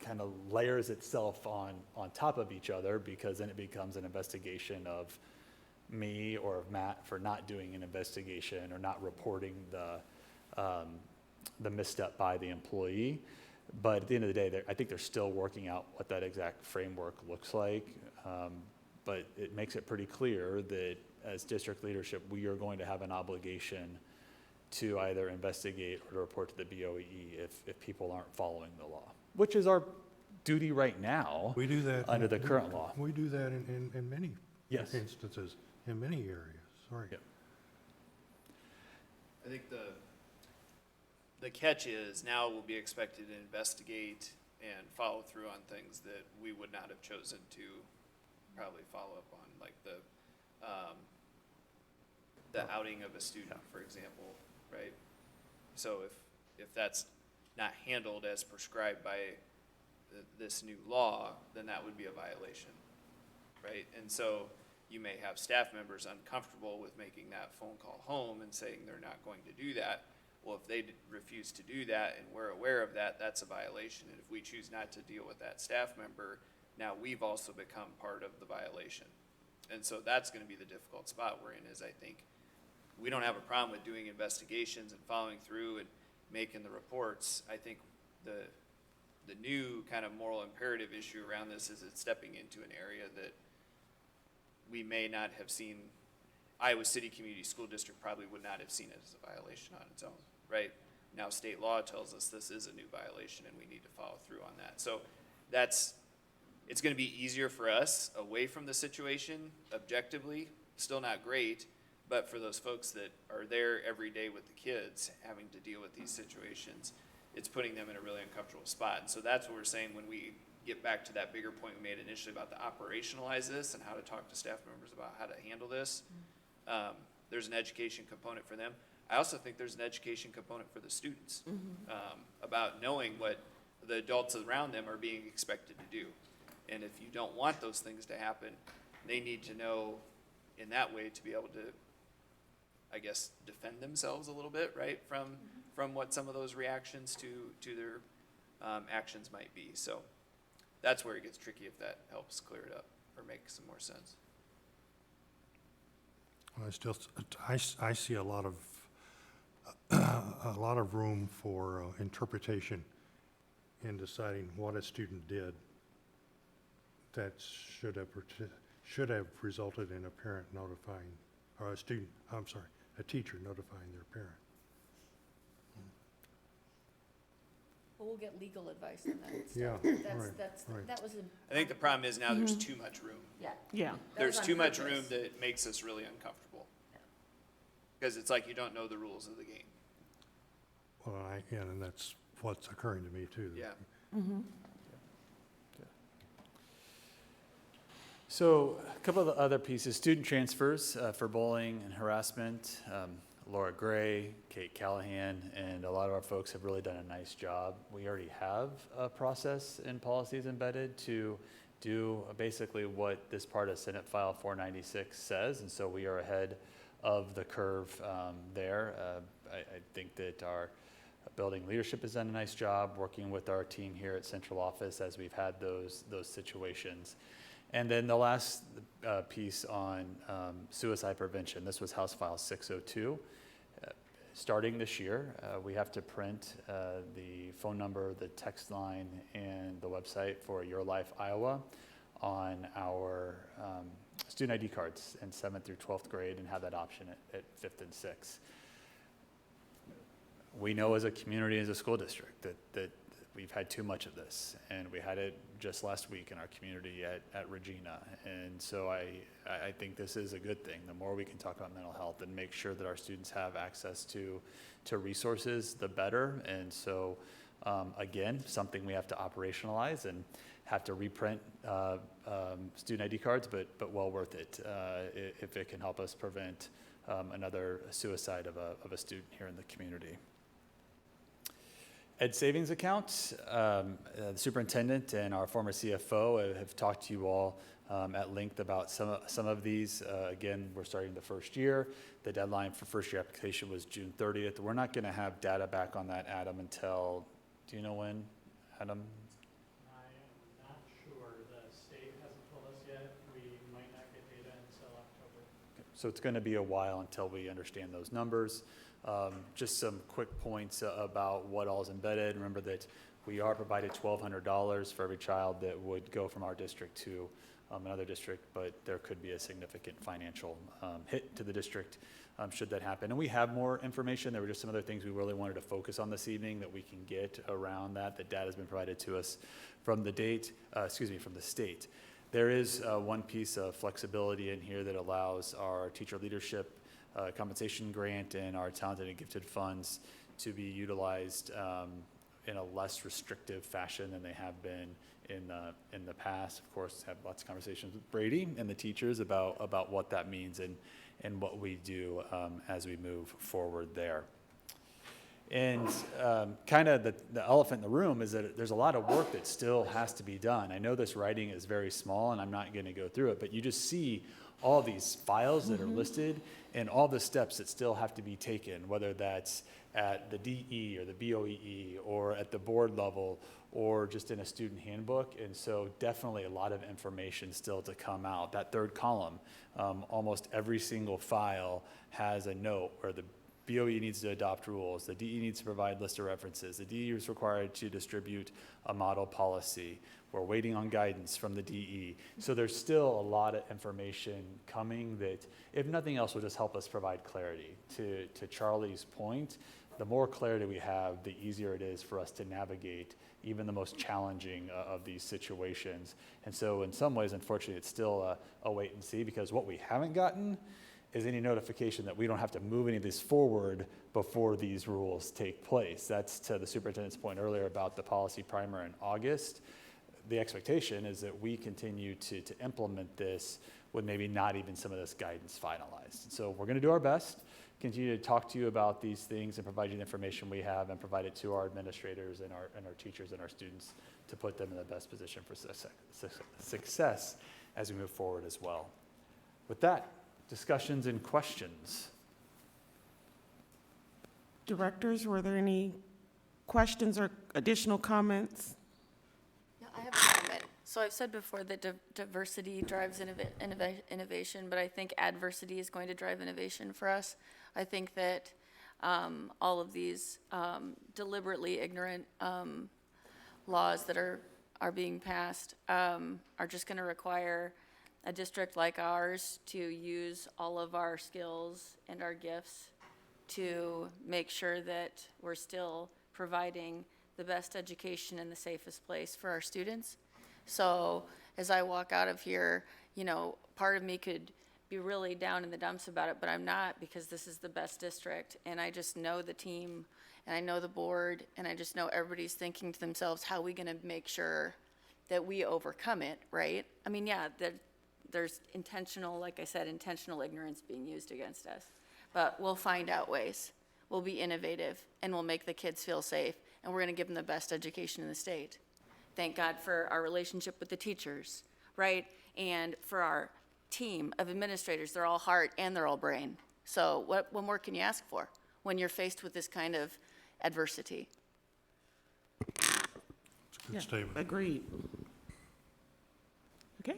kind of layers itself on top of each other, because then it becomes an investigation of me or of Matt for not doing an investigation or not reporting the misstep by the employee. But at the end of the day, I think they're still working out what that exact framework looks like. But it makes it pretty clear that as district leadership, we are going to have an obligation to either investigate or to report to the BOEE if people aren't following the law, which is our duty right now. We do that under the current law. We do that in many Yes. instances, in many areas. Sorry. Yep. I think the catch is now we'll be expected to investigate and follow through on things that we would not have chosen to probably follow up on, like the outing of a student, for example, right? So if that's not handled as prescribed by this new law, then that would be a violation, right? And so you may have staff members uncomfortable with making that phone call home and saying they're not going to do that. Well, if they refuse to do that and we're aware of that, that's a violation. And if we choose not to deal with that staff member, now we've also become part of the violation. And so that's going to be the difficult spot we're in, is I think we don't have a problem with doing investigations and following through and making the reports. I think the new kind of moral imperative issue around this is it's stepping into an area that we may not have seen. Iowa City Community School District probably would not have seen it as a violation on its own, right? Now state law tells us this is a new violation and we need to follow through on that. So it's going to be easier for us away from the situation objectively, still not great, but for those folks that are there every day with the kids having to deal with these situations, it's putting them in a really uncomfortable spot. And so that's what we're saying when we get back to that bigger point we made initially about the operationalize this and how to talk to staff members about how to handle this. There's an education component for them. I also think there's an education component for the students about knowing what the adults around them are being expected to do. And if you don't want those things to happen, they need to know in that way to be able to, I guess, defend themselves a little bit, right, from what some of those reactions to their actions might be. So that's where it gets tricky, if that helps clear it up or make some more sense. Well, I see a lot of room for interpretation in deciding what a student did that should have resulted in a parent notifying, or a teacher notifying their parent. Well, we'll get legal advice on that. Yeah, That's, right. that was I think the problem is now there's too much room. yeah. Yeah. That was There's on too much room purpose. that makes us really uncomfortable. Because it's like you don't know the rules of the game. Well, and that's what's occurring to me too. Yeah. So a couple of the other pieces, student transfers for bullying and harassment. Laura Gray, Kate Callahan, and a lot of our folks have really done a nice job. We already have a process and policies embedded to do basically what this part of Senate File 496 says, and so we are ahead of the curve there. I think that our building leadership has done a nice job working with our team here at central office as we've had those situations. And then the last piece on suicide prevention, this was House File 602. Starting this year, we have to print the phone number, the text line, and the website for Your Life Iowa on our student ID cards in 7th through 12th grade and have that option at 5th and 6th. We know as a community, as a school district, that we've had too much of this, and we had it just last week in our community at Regina. And so I think this is a good thing. The more we can talk about mental health and make sure that our students have access to resources, the better. And so, again, something we have to operationalize and have to reprint student ID cards, but well worth it if it can help us prevent another suicide of a student here in the community. Ed savings account, the superintendent and our former CFO have talked to you all at length about some of these. Again, we're starting the first year. The deadline for first year application was June 30th. We're not going to have data back on that, Adam, until, do you know when, Adam? I am not sure. The state hasn't told us yet. We might not get data until October. So it's going to be a while until we understand those numbers. Just some quick points about what all is embedded. Remember that we are provided $1,200 for every child that would go from our district to another district, but there could be a significant financial hit to the district should that happen. And we have more information. There were just some other things we really wanted to focus on this evening that we can get around that. The data has been provided to us from the state. There is one piece of flexibility in here that allows our teacher leadership compensation grant and our talented and gifted funds to be utilized in a less restrictive fashion than they have been in the past. Of course, have lots of conversations with Brady and the teachers about what that means and what we do as we move forward there. And kind of the elephant in the room is that there's a lot of work that still has to be done. I know this writing is very small and I'm not going to go through it, but you just see all these files that are listed and all the steps that still have to be taken, whether that's at the DE or the BOEE or at the board level or just in a student handbook. And so definitely a lot of information still to come out. That third column, almost every single file has a note where the BOE needs to adopt rules, the DE needs to provide list of references, the DE is required to distribute a model policy. We're waiting on guidance from the DE. So there's still a lot of information coming that, if nothing else, will just help us provide clarity. To Charlie's point, the more clarity we have, the easier it is for us to navigate even the most challenging of these situations. And so in some ways, unfortunately, it's still a wait and see, because what we haven't gotten is any notification that we don't have to move any of this forward before these rules take place. That's to the superintendent's point earlier about the policy primer in August. The expectation is that we continue to implement this with maybe not even some of this guidance finalized. So we're going to do our best, continue to talk to you about these things and provide you the information we have and provide it to our administrators and our teachers and our students to put them in the best position for success as we move forward as well. With that, discussions and questions. Directors, were there any questions or additional comments? Yeah, I have a comment. So I've said before that diversity drives innovation, but I think adversity is going to drive innovation for us. I think that all of these deliberately ignorant laws that are being passed are just going to require a district like ours to use all of our skills and our gifts to make sure that we're still providing the best education and the safest place for our students. So as I walk out of here, you know, part of me could be really down in the dumps about it, but I'm not, because this is the best district, and I just know the team, and I know the board, and I just know everybody's thinking to themselves, how are we gonna make sure that we overcome it, right? I mean, yeah, there's intentional, like I said, intentional ignorance being used against us, but we'll find out ways. We'll be innovative, and we'll make the kids feel safe, and we're gonna give them the best education in the state. Thank God for our relationship with the teachers, right? And for our team of administrators, they're all heart and they're all brain. So what more can you ask for when you're faced with this kind of adversity? It's a good statement. Agreed. Okay.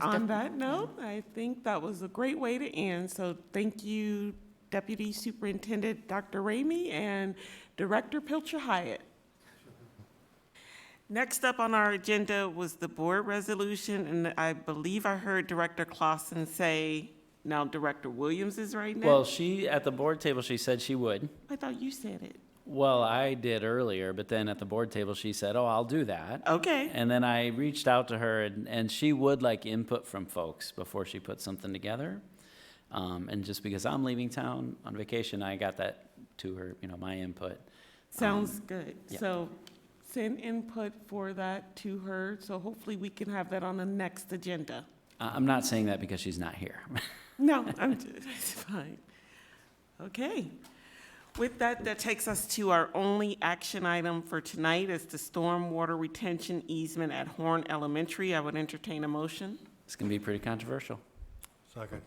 On that note, I think that was a great way to end. So thank you, Deputy Superintendent Dr. Ramey and Director Pilcher Hyatt. Next up on our agenda was the board resolution, and I believe I heard Director Clausen say, now Director Williams is right now? Well, at the board table, she said she would. I thought you said it. Well, I did earlier, but then at the board table, she said, oh, I'll do that. Okay. And then I reached out to her, and she would like input from folks before she put something together. And just because I'm leaving town on vacation, I got that to her, my input. Sounds good. yeah. So send input for that to her, so hopefully we can have that on the next agenda. I'm not saying that because she's not here. No, it's fine. Okay. With that, that takes us to our only action item for tonight, is the stormwater retention easement at Horn Elementary. I would entertain a motion. It's going to be pretty controversial. Second.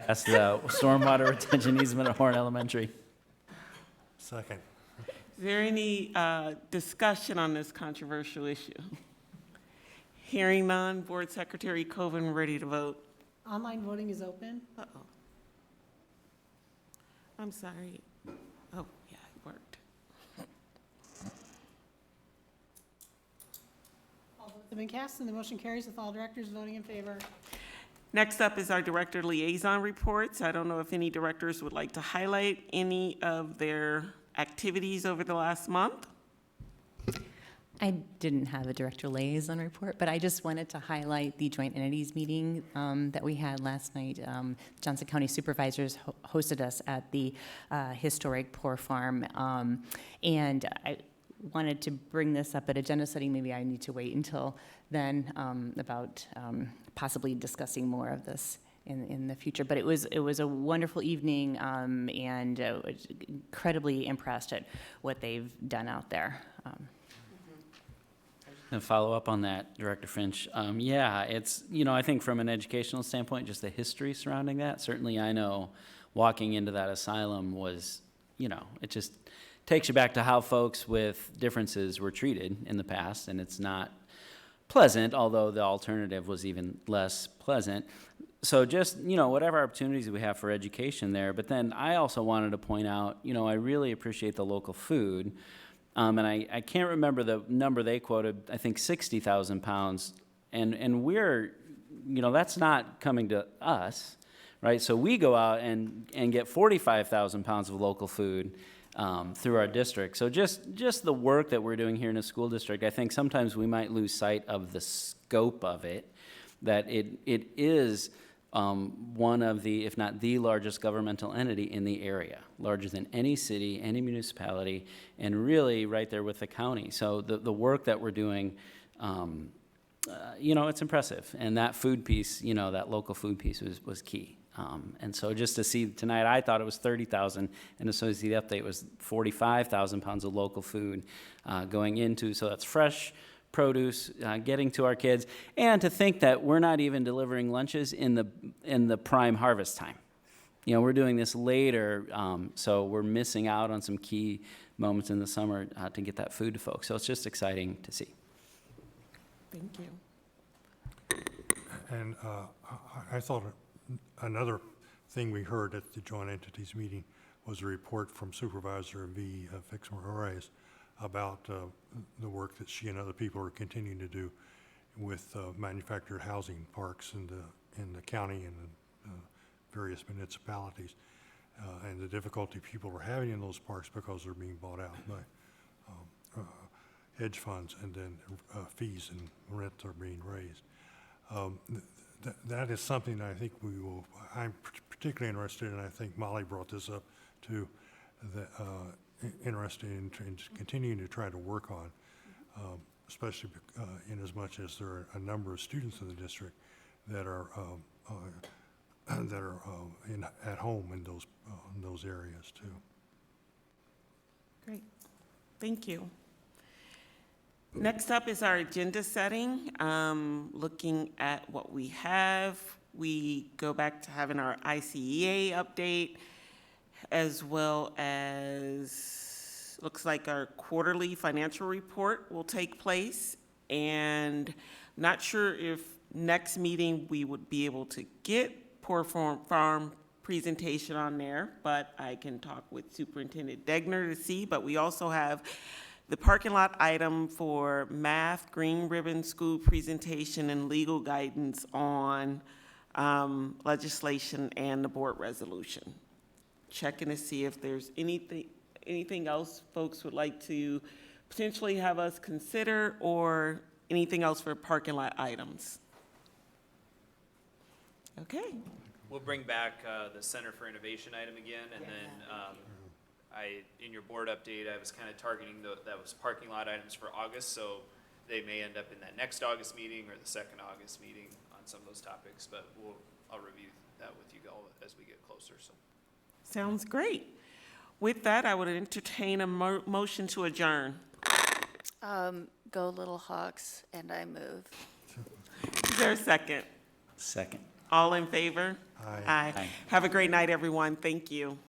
That's the stormwater retention easement at Horn Elementary. Second. Is there any discussion on this controversial issue? Hearing none, Board Secretary Coven, ready to vote. Online voting is open. Uh-oh. I'm sorry. Oh, yeah, it worked. All votes have been cast, and the motion carries with all directors voting in favor. Next up is our director liaison reports. I don't know if any directors would like to highlight any of their activities over the last month. I didn't have a director liaison report, but I just wanted to highlight the joint entities meeting that we had last night. Johnson County Supervisors hosted us at the historic Poor Farm, and I wanted to bring this up at agenda setting. Maybe I need to wait until then about possibly discussing more of this in the future. But it was a wonderful evening, and was incredibly impressed at what they've done out there. And follow up on that, Director Finch. Yeah, it's, I think from an educational standpoint, just the history surrounding that. Certainly I know walking into that asylum was, it just takes you back to how folks with differences were treated in the past, and it's not pleasant, although the alternative was even less pleasant. So just, whatever opportunities we have for education there. But then I also wanted to point out, I really appreciate the local food. And I can't remember the number they quoted, I think 60,000 pounds. And we're, that's not coming to us, right? So we go out and get 45,000 pounds of local food through our district. So just the work that we're doing here in the school district, I think sometimes we might lose sight of the scope of it, that it is one of the, if not the largest governmental entity in the area, larger than any city, any municipality, and really right there with the county. So the work that we're doing, it's impressive. And that food piece, that local food piece was key. And so just to see tonight, I thought it was 30,000, and so the update was 45,000 pounds of local food going into, so that's fresh produce getting to our kids, and to think that we're not even delivering lunches in the prime harvest time. We're doing this later, so we're missing out on some key moments in the summer to get that food to folks. So it's just exciting to see. Thank you. And I thought another thing we heard at the joint entities meeting was a report from Supervisor V. Fixmer-Horace about the work that she and other people are continuing to do with manufactured housing parks in the county and various municipalities. and the difficulty people are having in those parks because they're being bought out by hedge funds, and then fees and rents are being raised. That is something I think I'm particularly interested in. I think Molly brought this up too, interested in continuing to try to work on, especially in as much as there are a number of students in the district that are at home in those areas too. Great, thank you. Next up is our agenda setting. Looking at what we have, we go back to having our ICEA update, as well as, looks like our quarterly financial report will take place. And not sure if next meeting we would be able to get Poor Farm presentation on there, but I can talk with Superintendent Degner to see. But we also have the parking lot item for math, green ribbon school presentation, and legal guidance on legislation and the board resolution. Checking to see if there's anything else folks would like to potentially have us consider, or anything else for parking lot items. Okay. We'll bring back the Center for Innovation item again, and then in your board update, I was kind of targeting that was parking lot items for August, so they may end up in that next August meeting or the second August meeting on some of those topics, but I'll review that with you all as we get closer. So. Sounds great. With that, I would entertain a motion to adjourn. Go Little Hawks, and I move. Is there a second? Second. All in favor? Aye. Aye. Have a great night, everyone. Thank you.